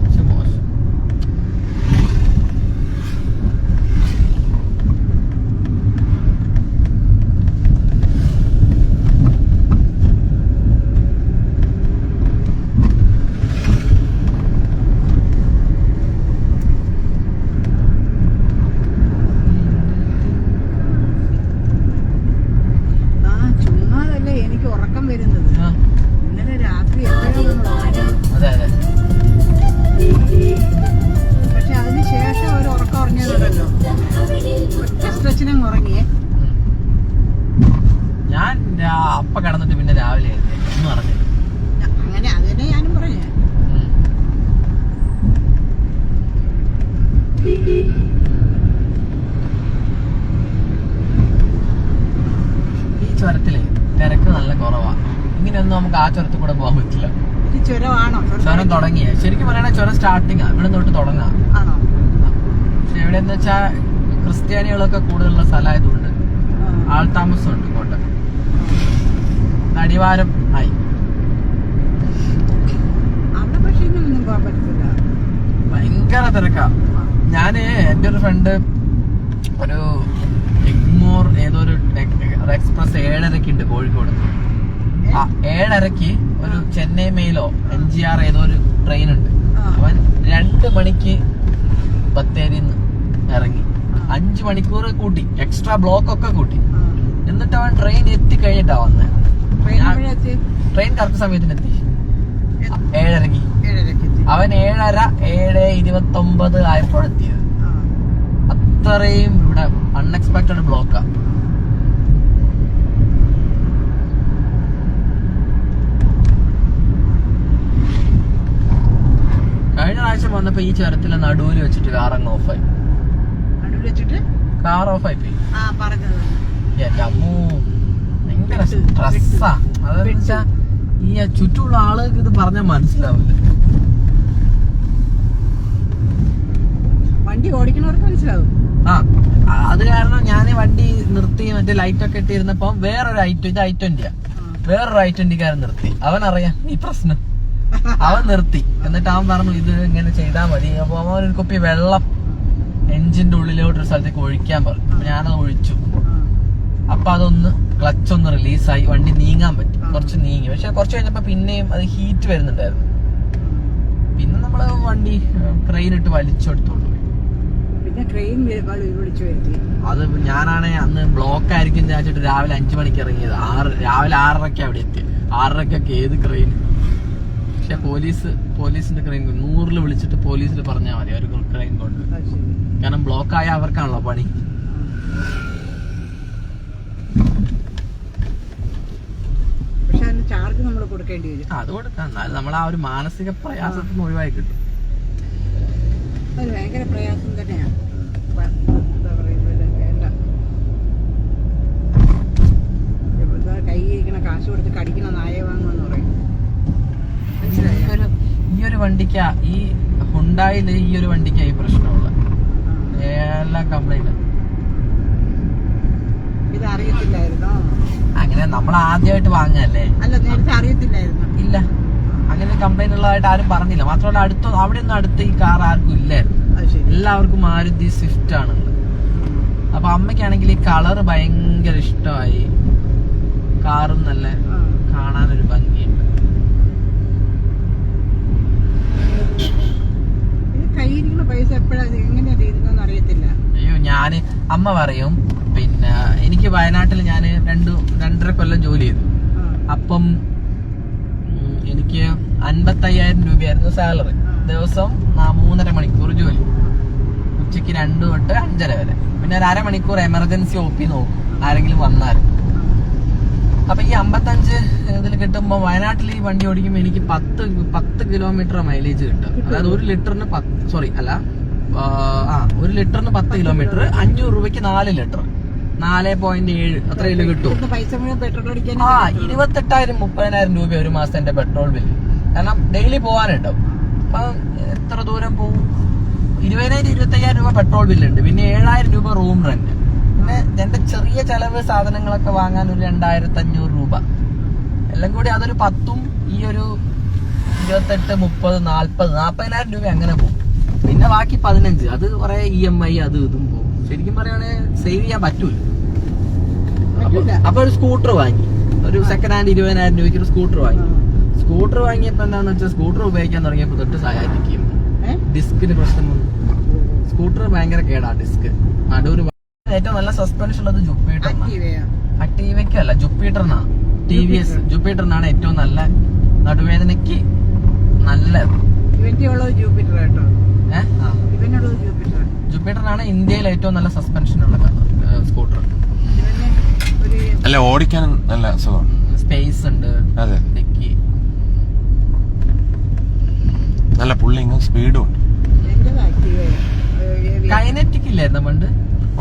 പക്ഷെ മോശം. ആ ചുമ്മാതല്ലേ എനിക്ക് ഉറക്കം വരുന്നത്. ആ, ഇന്നലെ രാത്രി എപ്പോഴും അതെ അതെ. പക്ഷെ അതിന് ശേഷം ഒരു ഉറക്കം ഉറങ്ങിയതുണ്ടല്ലോ. ഒറ്റ സ്ട്രെച്ചിനും ഉറങ്ങിയേ. ഞാൻ അപ്പ കിടന്നിട്ട് പിന്നെ രാവിലെ എഴുന്നേറ്റു. ഒന്നും അറിഞ്ഞില്ല. അങ്ങനെ അത് തന്നെ ഞാനും പറഞ്ഞേ. ഉം. ഈ ചുരത്തിലേ തിരക്ക് നല്ല കുറവാ. ഇങ്ങനെയൊന്നും നമുക്ക് ആ ചുരത്തിൽ കൂടെ പോകാൻ പറ്റില്ല. ഇത് ചുരമാണോ? ചുരം തുടങ്ങിയ ശരിക്കും പറയണേ ചുരം സ്റ്റാർട്ടിങ്ങാ. ഇവിടെ തൊട്ട് തുടങ്ങാം. ആണോ? പക്ഷെ എവിടെയെന്ന് വെച്ചാ ക്രിസ്ത്യാനികളൊക്കെ കൂടുതലുള്ള സ്ഥലമായതുകൊണ്ട് ആൾതാമസമുണ്ട് ഇങ്ങോട്ട്. അടിവാരം ആയി. അവിടെ പക്ഷേ ഇങ്ങനൊന്നും പോകാൻ പറ്റത്തില്ല. ഭയങ്കര തിരക്കാ. ഞാന് എന്റെ ഒരു ഫ്രണ്ട് ഒരു എഗ്മോർ ഏതൊരു എക്സ്പ്രസ് 7:30 ഉണ്ട് കോഴിക്കോട്. 7:30 ഒരു ചെന്നൈ മെയിലോ NGR ഏതോ ഒരു ട്രെയിൻ ഉണ്ട്. അവൻ 2 മണിക്ക് ബത്തേരിന്ന് ഇറങ്ങി 5 മണിക്കൂർ കൂട്ടി, എക്സ്ട്രാ ബ്ലോക്ക് ഒക്കെ കൂട്ടി. എന്നിട്ട് അവൻ ട്രെയിൻ എത്തിക്കഴിഞ്ഞിട്ടാ വന്നത്. ട്രെയിൻ കറക്റ്റ് സമയത്തിന് എത്തി 7:30. അവൻ 7:30 7:29 ആയപ്പോഴെത്തിയത്. അത്രയും ഇവിടെ അൺഎക്സ്പെക്ടഡ് ബ്ലോക്കാ. കഴിഞ്ഞ പ്രാവശ്യം വന്നപ്പോ ഈ ചുരത്തിലെ നടുവിൽ വെച്ചിട്ട് കാറങ്ങ് ഓഫായി. കാർ ഓഫായി പോയി. എന്റെ അമ്മൂ ഭയങ്കര സ്ട്രെസ്സാ. അതെന്ന് വെച്ചാ ഈ ചുറ്റുമുള്ള ആളുകൾക്ക് ഇത് പറഞ്ഞാൽ മനസ്സിലാവില്ല. വണ്ടി ഓടിക്കുന്നവർക്ക് മനസ്സിലാവും. ആ അത് കാരണം ഞാൻ വണ്ടി നിർത്തി മറ്റേ ലൈറ്റ് ഒക്കെ ഇട്ടിരുന്നപ്പോ വേറൊരു ഇത് I20 വേറൊരു I20കാരൻ നിർത്തി. അവനറിയാം ഈ പ്രശ്നം. അവൻ നിർത്തി. എന്നിട്ട് അവൻ പറഞ്ഞു ഇത് ഇങ്ങനെ ചെയ്താൽ മതി. അപ്പൊ അവൻ ഒരു കുപ്പി വെള്ളം എഞ്ചിന്റെ ഉള്ളിലോട്ടൊരു സ്ഥലത്തേക്ക് ഒഴിക്കാൻ പറഞ്ഞു. അപ്പൊ ഞാനത് ഒഴിച്ചു. അപ്പൊ അതൊന്ന് ക്ലച്ച് റിലീസായി വണ്ടി നീങ്ങാൻ പറ്റി. കുറച്ച് നീങ്ങി. പക്ഷെ കുറച്ച് കഴിഞ്ഞപ്പോ പിന്നെയും അത് ഹീറ്റ് വരുന്നുണ്ടായിരുന്നു. പിന്നെ നമ്മള് വണ്ടി ക്രെയിൻ ഇട്ട് വലിച്ചെടുത്തോണ്ട് പോയി. പിന്നെ ട്രെയിൻ വിളിച്ചു വരുത്തി. അത് ഞാനാണെ അന്ന് ബ്ലോക്ക് ആയിരിക്കും വിചാരിച്ചിട്ട് രാവിലെ 5 മണിക്ക് ഇറങ്ങിയത്. രാവിലെ 6:30 അവിടെ എത്തി. 6:30 ഏത് ക്രെയിൻ? പക്ഷെ പോലീസിന്റെ ക്രെയിൻ 100 വിളിച്ചിട്ട് പോലീസിൽ പറഞ്ഞാൽ മതി ഒരു ക്രെയിൻ കൊണ്ട്. കാരണം ബ്ലോക്ക് ആയ അവർക്കാണല്ലോ പണി. പക്ഷെ അതിന് ചാർജ് നമ്മൾ കൊടുക്കേണ്ടി വരും. അത് കൊടുക്കാം. എന്നാലും നമ്മൾ ആ ഒരു മാനസിക പ്രയാസത്തിൽ നിന്ന് ഒഴിവായി കിട്ടും. അത് ഭയങ്കര പ്രയാസം തന്നെയാണ്. എന്താ പറയുന്നത്, വേണ്ട കൈ ഇരിക്കണ കാശ് കൊടുത്ത് കടിക്കണ നായ വാങ്ങുമെന്ന് പറയും. ഈ ഒരു വണ്ടിക്കാ, ഈ ഹുണ്ടായില് ഈ ഒരു വണ്ടിക്കാ ഈ പ്രശ്നമുള്ള എല്ലാം കംപ്ലൈന്റ്. ഇത് അറിയത്തില്ലായിരുന്നോ? അങ്ങനെ നമ്മൾ ആദ്യമായിട്ട് വാങ്ങല്ലേ. അല്ല, നേരത്തെ അറിയത്തില്ലായിരുന്നു. ഇല്ല, അങ്ങനെ കംപ്ലൈന്റ് ഉള്ളതായിട്ട് ആരും പറഞ്ഞില്ല. മാത്രമല്ല അവിടെ ഒന്നും അടുത്ത് ഈ കാർ ആർക്കും ഇല്ലായിരുന്നു. എല്ലാവർക്കും മാരുതി സ്വിഫ്റ്റ് ആണുള്ളത്. അപ്പൊ അമ്മയ്ക്കാണെങ്കിൽ ഈ കളർ ഭയങ്കര ഇഷ്ടമായി. കാറും നല്ല കാണാനൊരു ഭംഗിയുണ്ട്. കയ്യിരിക്കുന്ന പൈസ എപ്പോഴാ എങ്ങനെയാ തീരുന്നതെന്ന് അറിയത്തില്ല. അയ്യോ, അമ്മ പറയും, പിന്നെ എനിക്ക് വയനാട്ടിൽ ഞാൻ 2.5 കൊല്ലം ജോലി ചെയ്തു. അപ്പം എനിക്ക് 55,000 രൂപയായിരുന്നു സാലറി. ദിവസം 3.5 മണിക്കൂർ ജോലി. ഉച്ചക്ക് 2 തൊട്ട് 5:30 വരെ. പിന്നെ ഒരു 1/2 മണിക്കൂർ എമർജൻസി OP നോക്കും ആരെങ്കിലും വന്നാൽ. അപ്പൊ ഈ 55 ഇതിൽ കിട്ടുമ്പോ വയനാട്ടിൽ ഈ വണ്ടി ഓടിക്കുമ്പോ എനിക്ക് 10 കിലോമീറ്റർ മൈലേജ് കിട്ടും. അതായത് 1 ലിറ്ററിന് 1 ലിറ്ററിന് 10 കിലോമീറ്റർ 500 രൂപയ്ക്ക് 4 ലിറ്റർ 4.7 അത്രയും കിട്ടും. ഇവിടുന്ന് പൈസ മുഴുവൻ പെട്രോൾ അടിക്കാൻ. 28,000-30,000 രൂപ ഒരു മാസം എന്റെ പെട്രോൾ ബില്ല്. കാരണം ഡെയിലി പോകാനുണ്ടാവും. അപ്പൊ എത്ര ദൂരം പോകും? 20,000-25,000 രൂപ പെട്രോൾ ബില്ലുണ്ട്. പിന്നെ 7,000 രൂപ റൂം റെന്റ്. പിന്നെ എന്റെ ചെറിയ ചെലവ് സാധനങ്ങളൊക്കെ വാങ്ങാൻ ഒരു 2,500 രൂപ. എല്ലാം കൂടി അതൊരു 10ഉം ഈ ഒരു 28, 30, 40,000 രൂപ അങ്ങനെ പോകും. പിന്നെ ബാക്കി 15 അത് കുറെ EMI അത് ഇതും പോകും. ശരിക്കും പറയുകയാണെങ്കിൽ സേവ് ചെയ്യാൻ പറ്റൂല. അപ്പൊ ഒരു സ്കൂട്ടർ വാങ്ങി, ഒരു സെക്കൻഡ് ഹാൻഡ് 20,000 രൂപയ്ക്ക് ഒരു സ്കൂട്ടർ വാങ്ങി. സ്കൂട്ടർ വാങ്ങിയപ്പോ എന്താന്ന് വെച്ചാൽ സ്കൂട്ടർ ഉപയോഗിക്കാൻ തുടങ്ങിയപ്പോ തൊട്ട് സഹായിക്കും ഡിസ്കിന് പ്രശ്നം വന്നു. സ്കൂട്ടർ ഭയങ്കര കേടാ ഡിസ്ക്. നടുവിന് ഏറ്റവും നല്ല സസ്പെൻഷൻ ഉള്ളത് അക്ടീവയ്ക്കല്ല, ജുപ്പിറ്ററിനാണ്. TVS ജുപ്പിറ്ററിനാണ് ഏറ്റവും നല്ല നടുവേദനയ്ക്ക് നല്ലത്. ജുപ്പിറ്ററിനാണ് ഇന്ത്യയിൽ ഏറ്റവും നല്ല സസ്പെൻഷൻ ഉള്ള സ്കൂട്ടർ. അല്ല, ഓടിക്കാൻ നല്ല സുഖം, സ്പേസ് ഉണ്ട്, അതെ, ഡിക്കി നല്ല പുള്ളിങ്ങും സ്പീഡും ഉണ്ട്. കൈനറ്റിക് ഇല്ലായിരുന്നു പണ്ട്?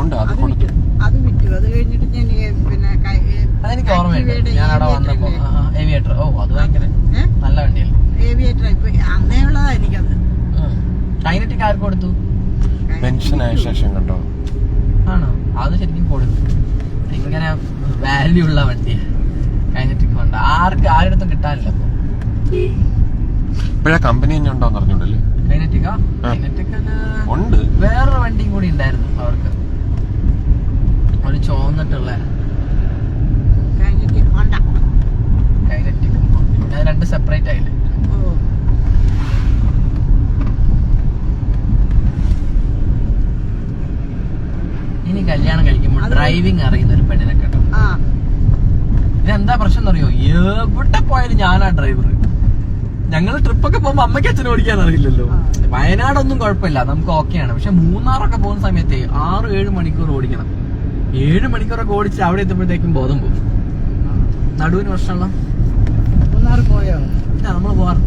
ഉണ്ട്, അത് കൊടുത്തു. അത് വിറ്റു. അത് കഴിഞ്ഞിട്ട് ഞാൻ പിന്നെ അതെനിക്ക് ഓർമ്മയുണ്ട്. ഞാൻ അവിടെ വന്നപ്പോ ഏവിയേറ്റർ. ഓ, അത് ഭയങ്കര നല്ല വണ്ടിയല്ലേ ഏവിയേറ്റർ. ഇപ്പൊ അന്നേ ഉള്ളതാ എനിക്കത്. കൈനറ്റിക് ആർക്ക് കൊടുത്തു? പെൻഷനായ ശേഷം കണ്ടോ? ആണോ? അത് ശരിക്കും കൊടുത്തു. ഇങ്ങനെ വാല്യൂ ഉള്ള വണ്ടിയാണ് കൈനറ്റിക് വണ്ട. ആരുടെടുത്തും കിട്ടാനില്ല ഇപ്പൊ. ഇപ്പഴാ കമ്പനി തന്നെ ഉണ്ടോന്ന് അറിഞ്ഞൂടല്ലേ? കൈനറ്റിക്കാ? കൈനറ്റിക് ഉണ്ട്. വേറൊരു വണ്ടിയും കൂടി ഉണ്ടായിരുന്നു അവർക്ക്, ഒരു ചോന്നിട്ടുള്ള കൈനറ്റിക്. പിന്നെ 2 സെപ്പറേറ്റ് ആയില്ലേ? ഇനി കല്യാണം കഴിക്കുമ്പോൾ ഡ്രൈവിംഗ് അറിയുന്ന ഒരു പെണ്ണിനെ കേട്ടോ. ഇതെന്താ പ്രശ്നം അറിയോ? എവിടെ പോയാലും ഞാനാ ഡ്രൈവർ. ഞങ്ങൾ ട്രിപ്പൊക്കെ പോകുമ്പോ അമ്മയ്ക്ക് അച്ഛനും ഓടിക്കാൻ അറിയില്ലല്ലോ. വയനാടൊന്നും കുഴപ്പമില്ല, നമുക്ക് ഓക്കെയാണ്. പക്ഷെ മൂന്നാറൊക്കെ പോകുന്ന സമയത്ത് 6-7 മണിക്കൂർ ഓടിക്കണം. 7 മണിക്കൂറൊക്കെ ഓടിച്ച് അവിടെ എത്തുമ്പോഴത്തേക്കും ബോധം പോകും. നടുവിന് പ്രശ്നമുള്ള മൂന്നാറ് പോയോ? നമ്മള് പോവാറ്.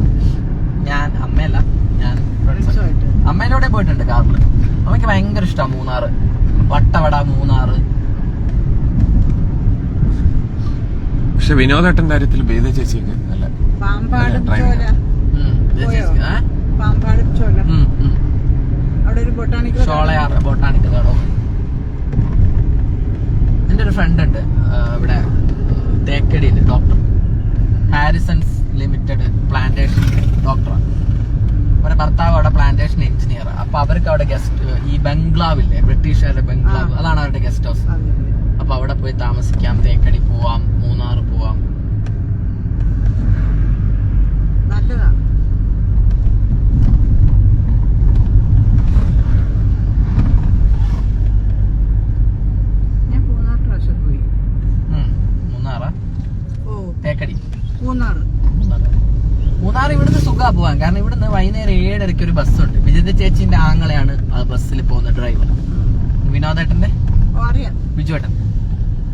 ഞാൻ അമ്മയല്ല, ഞാൻ അമ്മേനോടെ പോയിട്ടുണ്ട് കാറില്. അമ്മയ്ക്ക് ഭയങ്കര ഇഷ്ടമാണ് മൂന്നാറ്, വട്ടവട മൂന്നാറ്. പക്ഷെ വിനോദേട്ടന്റെ കാര്യത്തിൽ ബേദ ചേച്ചിയൊക്കെ നല്ല പാമ്പാടും ചോല. പാമ്പാടും ചോല. അവിടെ ഒരു ബൊട്ടാണിക്കൽ ഷോളയാറ് ബൊട്ടാണിക്കൽ ഗാർഡൻ. എന്റെ ഒരു ഫ്രണ്ട് ഉണ്ട് ഇവിടെ തേക്കടിയിൽ, ഡോക്ടർ ഹാരിസൺസ് ലിമിറ്റഡ് പ്ലാന്റേഷൻ ഡോക്ടറാണ്. അവരുടെ ഭർത്താവ് അവിടെ പ്ലാന്റേഷൻ എഞ്ചിനീയർ. അപ്പൊ അവർക്ക് അവിടെ ഗസ്റ്റ്, ഈ ബംഗ്ലാവില്ലേ, ബ്രിട്ടീഷുകാരുടെ ബംഗ്ലാവ്, അതാണ് അവരുടെ ഗസ്റ്റ് ഹൗസ്. അപ്പൊ അവിടെ പോയി താമസിക്കാം, തേക്കടി പോവാം, മൂന്നാറ് പോവാം. നല്ലതാ. ഞാൻ മൂന്നാർ പ്രാവശ്യം പോയി. മൂന്നാറാ? തേക്കടി മൂന്നാർ ഇവിടുന്ന് സുഖാ പോവാൻ. കാരണം ഇവിടുന്ന് വൈകുന്നേരം 7:30 ഒരു ബസ്സുണ്ട്. വിജിത ചേച്ചിന്റെ ആങ്ങളെയാണ് ആ ബസ്സിൽ പോകുന്ന ഡ്രൈവർ, വിനോദേട്ടന്റെ ബിജുവേട്ടൻ.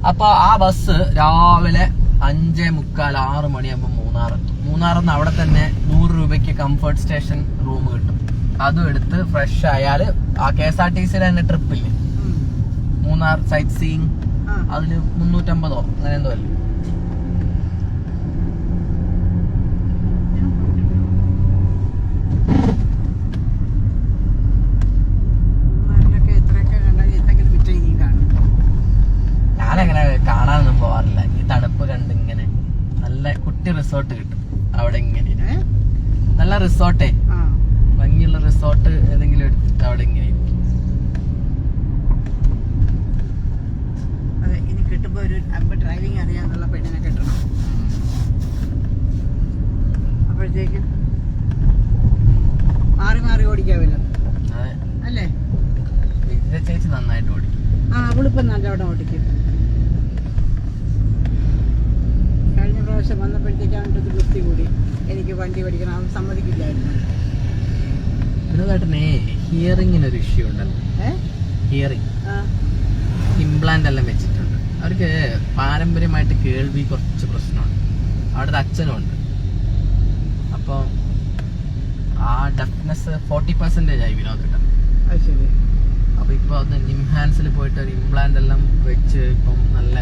അപ്പൊ ആ ബസ് രാവിലെ 5:45-6 മണിയാകുമ്പോ മൂന്നാറിന്ന് അവിടെ തന്നെ 100 രൂപയ്ക്ക് കംഫർട്ട് സ്റ്റേഷൻ റൂം കിട്ടും. അതും എടുത്ത് ഫ്രഷ് ആയാല് ആ KSRTC തന്നെ ട്രിപ്പില്ലേ മൂന്നാർ സൈറ്റ് സീയിങ്, അതിന് 350 അങ്ങനെ എന്തോ അല്ലേ. ഞാനങ്ങനെ കാണാനൊന്നും പോവാറില്ല. ഈ തണുപ്പ് കണ്ട് ഇങ്ങനെ നല്ല കുട്ടി റിസോർട്ട് കിട്ടും അവിടെ. ഇങ്ങനെ നല്ല റിസോർട്ടേ, ഭംഗിയുള്ള റിസോർട്ട് ഏതെങ്കിലും എടുത്തിട്ട് അവിടെ ഇങ്ങനെ ഇരിക്കും. അതെ, ഇനി കിട്ടുമ്പോ ഒരു ഡ്രൈവിംഗ് അറിയാന്നുള്ള പെണ്ണിനെ കിട്ടണം. അപ്പോഴത്തേക്കും മാറി ഓടിക്കാവില്ല അല്ലേ? വിജിത ചേച്ചി നന്നായിട്ട് ഓടിക്കും. അവളിപ്പം നല്ലവണ്ണം ഓടിക്കും. കഴിഞ്ഞ പ്രാവശ്യം വന്നപ്പോഴത്തേക്ക് അവൻ്റെ വൃത്തി കൂടി. എനിക്ക് വണ്ടി പഠിക്കണം, അവൻ സമ്മതിക്കില്ലായിരുന്നു. വിനോദേട്ടനെ ഹിയറിങ്ങിനൊരു ഇഷ്യൂ ഉണ്ടല്ലോ. ഹിയറിങ് ഇംപ്ലാന്റ് എല്ലാം വെച്ചിട്ടുണ്ട്. അവർക്ക് പാരമ്പര്യമായിട്ട് കേൾവി കുറച്ച് പ്രശ്നമുണ്ട്. അവിടുത്തെ അച്ഛനും ഉണ്ട്. അപ്പൊ ആ ഡെഫ്നെസ് 40% ആയി വിനോദേട്ടൻ. അത് ശരി. നിംഹാൻസിൽ പോയിട്ട് ഒരു ഇംപ്ലാന്റ് എല്ലാം വെച്ച് ഇപ്പം നല്ല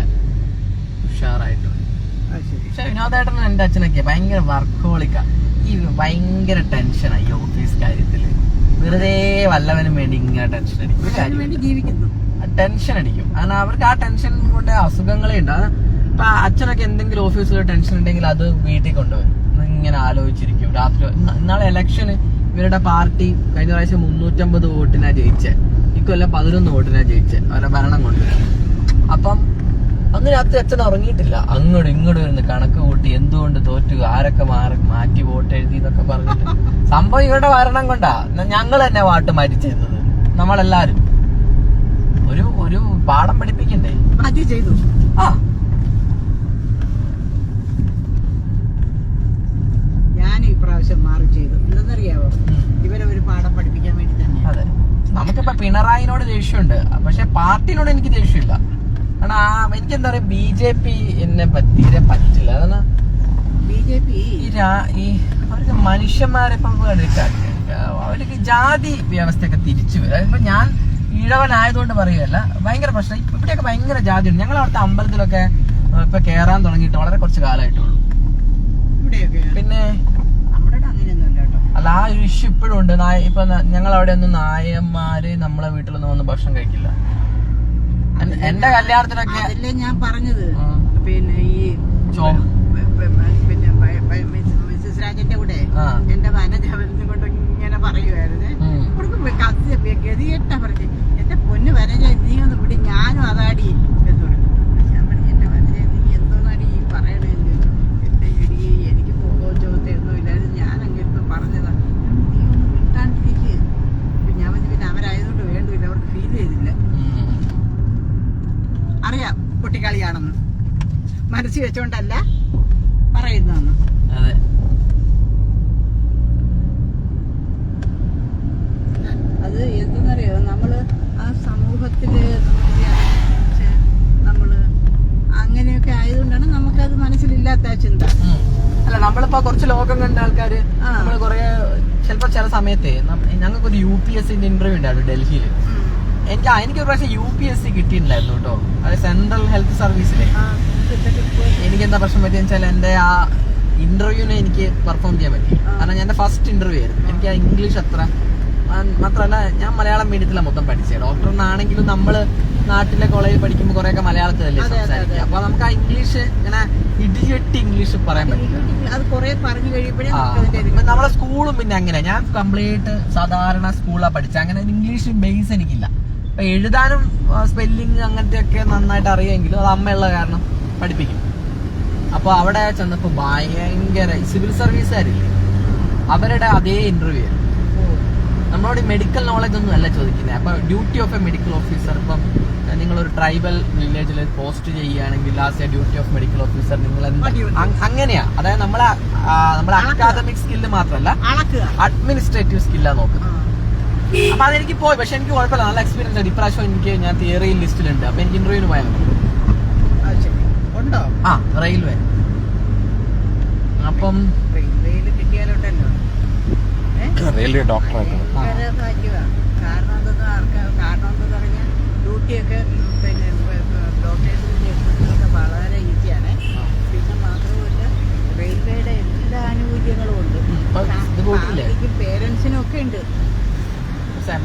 ഉഷാറായിട്ടുണ്ട്. പക്ഷെ വിനോദേട്ടൻ എന്റെ അച്ഛനൊക്കെ ഭയങ്കര വർക്കോളിക്കാ. ഈ ഭയങ്കര ടെൻഷനായി ഈ ഓഫീസ് കാര്യത്തില്. വെറുതെ വല്ലവനും വേണ്ടി ഇങ്ങനെ ടെൻഷൻ അടിക്കും, ടെൻഷൻ അടിക്കും. കാരണം അവർക്ക് ആ ടെൻഷൻ കൊണ്ട് അസുഖങ്ങളേ ഉണ്ട്. ഇപ്പൊ അച്ഛനൊക്കെ എന്തെങ്കിലും ഓഫീസിൽ ടെൻഷൻ ഉണ്ടെങ്കിൽ അത് വീട്ടിൽ കൊണ്ടുവരും, ഇങ്ങനെ ആലോചിച്ചിരിക്കും രാത്രി. ഇന്നാളെ ഇലക്ഷന് ഇവരുടെ പാർട്ടി കഴിഞ്ഞ പ്രാവശ്യം 350 വോട്ടിനാ ജയിച്ചേ, ഇക്കൊല്ലം 11 വോട്ടിനാ ജയിച്ചേ അവരുടെ ഭരണം കൊണ്ട്. അപ്പം അന്ന് രാത്രി അച്ഛൻ ഉറങ്ങിയിട്ടില്ല. അങ്ങോട്ടും ഇങ്ങോട്ടും ഇരുന്ന് കണക്ക് കൂട്ടി എന്തുകൊണ്ട് തോറ്റു, ആരൊക്കെ മാറ്റി വോട്ട് എഴുതി എന്നൊക്കെ പറഞ്ഞിട്ട്. സംഭവം ഇവരുടെ ഭരണം കൊണ്ടാ ഞങ്ങൾ തന്നെ വാട്ട് മാറ്റി ചെയ്തത്. നമ്മളെല്ലാരും ഒരു പാഠം പഠിപ്പിക്കണ്ടേ? മാറ്റി ചെയ്തു. ആ ഞാൻ ഈ പ്രാവശ്യം മാറി ചെയ്തു. എന്തെന്നറിയാവോ? ഇവരെ ഒരു പാഠം പഠിപ്പിക്കാൻ വേണ്ടി തന്നെ. അതെ, നമുക്കിപ്പോ പിണറായിനോട് ദേഷ്യമുണ്ട്, പക്ഷെ പാർട്ടിനോട് എനിക്ക് ദേഷ്യമില്ല. കാരണം എനിക്കെന്താ പറയാ, BJP എന്നെ തീരെ പറ്റില്ല. അതാണ് BJP അവർക്ക് മനുഷ്യന്മാരെപ്പം അവർക്ക് ജാതി വ്യവസ്ഥയൊക്കെ തിരിച്ചു വരും. ഇപ്പൊ ഞാൻ ഈഴവനായതുകൊണ്ട് പറയുകയല്ല, ഭയങ്കര പ്രശ്നം. ഇവിടെയൊക്കെ ഭയങ്കര ജാതിയുണ്ട്. ഞങ്ങൾ അവിടുത്തെ അമ്പലത്തിലൊക്കെ ഇപ്പൊ കേറാൻ തുടങ്ങിയിട്ട് വളരെ കുറച്ച് കാലമായിട്ടുള്ളൂ. ഇവിടെയൊക്കെ പിന്നെ നമ്മുടെ അങ്ങനെയൊന്നും ഇല്ല കേട്ടോ. അല്ല, ആ ഒരു ഇഷ്യൂ ഇപ്പോഴും ഉണ്ട്. ഇപ്പൊ ഞങ്ങൾ അവിടെ ഒന്നും നായന്മാര് നമ്മളെ വീട്ടിലൊന്നും വന്ന് ഭക്ഷണം കഴിക്കില്ല. എന്റെ കല്യാണത്തിനൊക്കെ അതല്ലേ ഞാൻ പറഞ്ഞത്. പിന്നെ ഈ മിസ്സസ് രാജന്റെ കൂടെ എന്റെ വനജാവലിനെ കൊണ്ട് ഇങ്ങനെ പറയുമായിരുന്നു. ഗതികെട്ടാ പറഞ്ഞു, എന്റെ പൊന്ന് വനജ നീ ഒന്ന് വിടി, ഞാനും അതാടി എന്ന് പറഞ്ഞു. ഞാൻ പറഞ്ഞു, എന്റെ വനജ നീ എന്തോന്നാടി ഈ പറയണേന്ന്. എന്റെ എടി എനിക്ക് പോകോ ചോദ്യമൊന്നും ഇല്ലായിരുന്നു, ഞാൻ അങ്ങേർക്ക് പറഞ്ഞതാ. നീ ഒന്ന് വിട്ടാണ്ടിരിക്കുക. ഞാൻ പറഞ്ഞു, പിന്നെ അവരായതുകൊണ്ട് വേണ്ടില്ല, അവർക്ക് ഫീൽ ചെയ്തില്ല. അറിയാം കുട്ടിക്കളിയാണെന്ന്, മനസ്സിൽ വെച്ചോണ്ടല്ല പറയുന്നതെന്ന്. അതെ, അത് എന്തെന്നറിയോ, നമ്മള് ആ സമൂഹത്തില് നമ്മള് അങ്ങനെയൊക്കെ ആയതുകൊണ്ടാണ് നമുക്കത് മനസ്സിലില്ലാത്ത ആ ചിന്ത. അല്ല, നമ്മളിപ്പോ കുറച്ച് ലോകം കണ്ട ആൾക്കാര് നമ്മള് കൊറേ ചിലപ്പോ ചില സമയത്ത് ഞങ്ങൾക്കൊരു UPSC ഇന്റർവ്യൂ ഉണ്ടായിരുന്നു ഡൽഹിയില്. എനിക്ക് ഒരു പ്രാവശ്യം UPSC കിട്ടിയിട്ടുണ്ടായിരുന്നു കേട്ടോ. അത് സെൻട്രൽ ഹെൽത്ത് സർവീസിലെ. എനിക്ക് എന്താ പ്രശ്നം പറ്റിയെന്ന് വെച്ചാൽ എന്റെ ആ ഇന്റർവ്യൂവിനെ എനിക്ക് പെർഫോം ചെയ്യാൻ പറ്റി. കാരണം ഞാൻ എന്റെ ഫസ്റ്റ് ഇന്റർവ്യൂ ആയിരുന്നു. എനിക്ക് ആ ഇംഗ്ലീഷ് അത്ര മാത്രമല്ല, ഞാൻ മലയാളം മീഡിയത്തിലാണ് മൊത്തം പഠിച്ചത്. ഡോക്ടറിനാണെങ്കിലും നമ്മള് നാട്ടിലെ കോളേജിൽ പഠിക്കുമ്പോൾ കുറെയൊക്കെ മലയാളത്തിലല്ലേ സംസാരിക്കുക. അപ്പൊ നമുക്ക് ആ ഇംഗ്ലീഷ് ഇങ്ങനെ ഇടിവെട്ടി ഇംഗ്ലീഷ് പറയാൻ പറ്റില്ല. അത് കുറെ പറഞ്ഞു കഴിയുമ്പോഴേ നമ്മളെ സ്കൂളും പിന്നെ അങ്ങനെ ഞാൻ കംപ്ലീറ്റ് സാധാരണ സ്കൂളാണ് പഠിച്ചത്. അങ്ങനെ ഇംഗ്ലീഷ് ബേസ് എനിക്കില്ല. അപ്പൊ എഴുതാനും സ്പെല്ലിങ് അങ്ങനത്തെ ഒക്കെ നന്നായിട്ട് അറിയാമെങ്കിലും അത് അമ്മയുള്ള കാരണം പഠിപ്പിക്കും. അപ്പൊ അവിടെ ചെന്നപ്പോ ഭയങ്കര സിവിൽ സർവീസുകാരില്ലേ, അവരുടെ അതേ ഇന്റർവ്യൂ ആയിരുന്നു. നമ്മളോട് മെഡിക്കൽ നോളജ് ഒന്നും അല്ല ചോദിക്കുന്നത്. അപ്പൊ duty of A medical officer, ഇപ്പം നിങ്ങളൊരു ട്രൈബൽ വില്ലേജിൽ പോസ്റ്റ് ചെയ്യുകയാണെങ്കിൽ last duty of medical officer നിങ്ങൾ അങ്ങനെയാ. അതായത് നമ്മളെ അക്കാദമിക് സ്കില്ല് മാത്രമല്ല, അഡ്മിനിസ്ട്രേറ്റീവ് സ്കില്ലാ നോക്കുന്നത്. അപ്പൊ അതെനിക്ക് പോയി. പക്ഷെ എനിക്ക് കുഴപ്പമില്ല, നല്ല എക്സ്പീരിയൻസ് ഉണ്ട്. ഇപ്രാവശ്യം ഞാൻ തിയറി ലിസ്റ്റിലുണ്ട്. അപ്പൊ എനിക്ക് ഇന്റർവ്യൂവിന് പോയാൽ മതി. ആ, റെയിൽവേ. അപ്പം റെയിൽവേയില് കിട്ടിയാലുണ്ടല്ലോ റെയിൽവേ ഡോക്ടറായിട്ട് ഭാഗ്യമാണ്. കാരണം എന്തെന്ന് പറഞ്ഞാൽ ഡ്യൂട്ടിയൊക്കെ പിന്നെ ഡോക്ടേഴ്സിനൊക്കെ വളരെ ഈസിയാണ്. പിന്നെ മാത്രമല്ല റെയിൽവേയുടെ എല്ലാ ആനുകൂല്യങ്ങളും ഉണ്ട്. ഫാമിലിക്കും പേരൻസിനും ഒക്കെ ഉണ്ട്.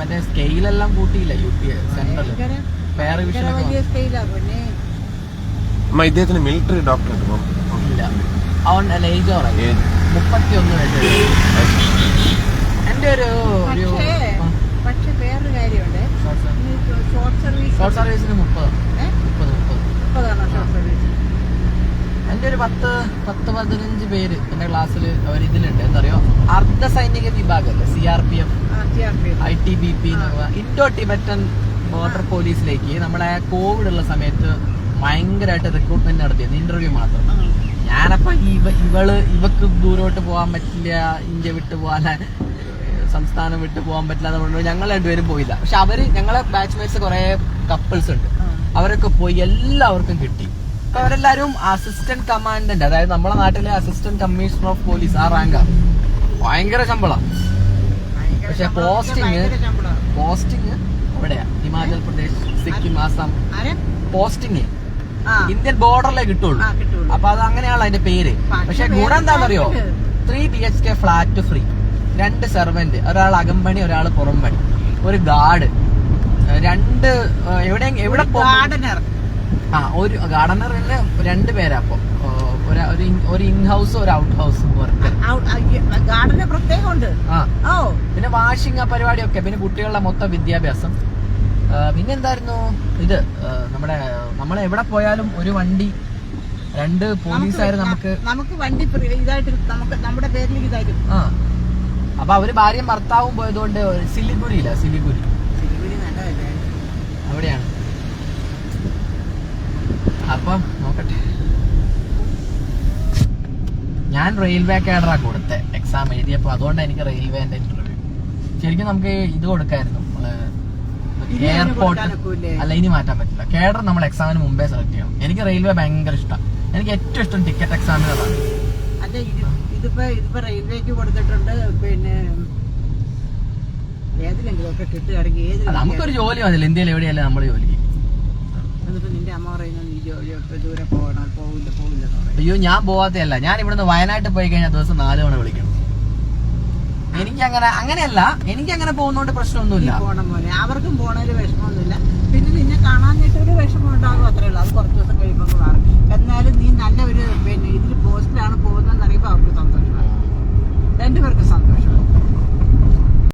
മറ്റേ സ്കെയിലെല്ലാം കൂട്ടിയില്ല സെൻട്രൽ വലിയ സ്കെയിലാണ്. പിന്നെ ഇദ്ദേഹത്തിന് മിലിറ്ററി ഡോക്ടറായിട്ട് ഇല്ല, അവൻ ഏജ് 31 വയസ്സ്. എന്റെ പക്ഷെ വേറൊരു കാര്യമുണ്ട്. ഷോർട്ട് സർവീസിന് 30. Short service. എന്റെ ഒരു 10-15 പേര് എന്റെ ക്ലാസ്സിൽ ഇതിലുണ്ട്. എന്താ പറയുക, അർദ്ധ സൈനിക വിഭാഗമല്ലേ, CRPF, ITBP, Indo Tibetan border പോലീസിലേക്ക് നമ്മളെ കോവിഡ് ഉള്ള സമയത്ത് ഭയങ്കരമായിട്ട് റിക്രൂട്ട്മെന്റ് നടത്തിയത്, ഇന്റർവ്യൂ മാത്രം. ഞാനപ്പോ ഇവക്ക് ദൂരോട്ട് പോകാൻ പറ്റില്ല, ഇന്ത്യ വിട്ടു പോകാൻ, സംസ്ഥാനം വിട്ടു പോകാൻ പറ്റില്ല എന്ന് പറഞ്ഞു ഞങ്ങൾ രണ്ടുപേരും പോയില്ല. പക്ഷെ ഞങ്ങളെ ബാച്ച്മേറ്റ്സ് കുറെ കപ്പിൾസ് ഉണ്ട്, അവരൊക്കെ പോയി, എല്ലാവർക്കും കിട്ടി. അപ്പൊ അവരെല്ലാരും അസിസ്റ്റന്റ് കമാൻഡന്റ്, അതായത് നമ്മളെ നാട്ടിലെ അസിസ്റ്റന്റ് കമ്മീഷണർ ഓഫ് പോലീസ്, ആ റാങ്കാ. ഭയങ്കര ശമ്പളം. പക്ഷെ പോസ്റ്റിങ് എവിടെയാ? ഹിമാചൽ പ്രദേശ്. രൂപയ്ക്ക് മാസം ആരെ? പോസ്റ്റിങ് ആ, ഇന്ത്യൻ ബോർഡറിലേ കിട്ടുള്ളൂ. ആ, കിട്ടുള്ളൂ. അപ്പൊ അത് അങ്ങനെയാണല്ലോ അതിന്റെ പേര്. പക്ഷേ പക്ഷെ വേറെ ഗുണം എന്താണെന്നറിയോ? കാര്യമുണ്ട്. 3 BHK ഫ്ലാറ്റ് ഫ്രീ, 2 സെർവന്റ്, ഒരാൾ അകമ്പണി ഒരാൾ പുറംപണി, ഒരു ഗാർഡ്, 2 എവിടെ ഗാർഡനർ. ഒരു ഗാർഡനറിന് 2 പേരാ. അപ്പൊ ഒരു ഇൻ ഹൗസും ഒരു ഔട്ട് ഹൗസും വർക്കർ. ഗാർഡനർ പ്രത്യേകം ഉണ്ട്. ഓ, പിന്നെ വാഷിംഗ് ആ പരിപാടിയൊക്കെ, പിന്നെ കുട്ടികളുടെ മൊത്തം വിദ്യാഭ്യാസം. പിന്നെ എന്തായിരുന്നു ഇത്, നമ്മളെ എവിടെ പോയാലും ഒരു വണ്ടി, 2 പോലീസുകാർ നമുക്ക് വണ്ടി ഇതായിട്ട് നമ്മുടെ പേരിലേക്ക് ഇതായിട്ട്. അപ്പൊ അവര് ഭാര്യയും ഭർത്താവും പോയതുകൊണ്ട് സിലിഗുരി സിലിഗുരി നല്ലതല്ലേ? അവിടെയാണ്. അപ്പം നോക്കട്ടെ, ഞാൻ റെയിൽവേ കാഡറാ കൊടുത്തെ എക്സാം എഴുതിയപ്പോ, അതുകൊണ്ടാണ് എനിക്ക് റെയിൽവേന്റെ ഇന്റർവ്യൂ. ശരിക്കും നമുക്ക് ഇത് കൊടുക്കായിരുന്നു, എയർപോർട്ട്. അല്ല, ഇനി മാറ്റാൻ പറ്റില്ല. കേഡർ നമ്മൾ എക്സാമിന് മുമ്പേ സെലക്ട് ചെയ്യണം. എനിക്ക് റെയിൽവേ ഭയങ്കര ഇഷ്ടം. എനിക്ക് ഏറ്റവും ഇഷ്ടം ടിക്കറ്റ് എക്സാമിനറാണ്. അല്ല, ഇതിപ്പോ റെയിൽവേക്ക് കൊടുത്തിട്ടുണ്ട്. പിന്നെ ഏതിലെങ്കിലും ഒക്കെ കിട്ടുകയാണെങ്കിൽ നമുക്കൊരു ജോലി മതില്ല, ഇന്ത്യയിൽ എവിടെയല്ല നമ്മൾ ജോലി. എന്നിട്ട് നിന്റെ അമ്മ പറയുന്നത് നീ ദൂരെ പോകണം, പോകില്ല. അയ്യോ, ഞാൻ പോവാത്തല്ല. ഞാൻ ഇവിടുന്ന് വയനാട്ടിൽ പോയി കഴിഞ്ഞാൽ ദിവസം 4 തവണ വിളിക്കണം. അങ്ങനെയല്ല, എനിക്കങ്ങനെ പോകുന്നോണ്ട് പ്രശ്നമൊന്നുമില്ല. പോണം പോലെ അവർക്കും പോണൊരു വിഷമമൊന്നുമില്ല. പിന്നെ നിന്നെ കാണാനായിട്ടൊരു വിഷമം ഉണ്ടാകും, അത്രേ ഉള്ളൂ. അത് കുറച്ച് ദിവസം കഴിയുമ്പോൾ മാറും. എന്നാലും നീ നല്ല ഒരു പിന്നെ ഇതിൽ പോസ്റ്റിലാണ് പോകുന്നതെന്ന് അറിയുമ്പോൾ അവർക്ക് സന്തോഷമാണ്. 2 പേർക്ക് സന്തോഷം.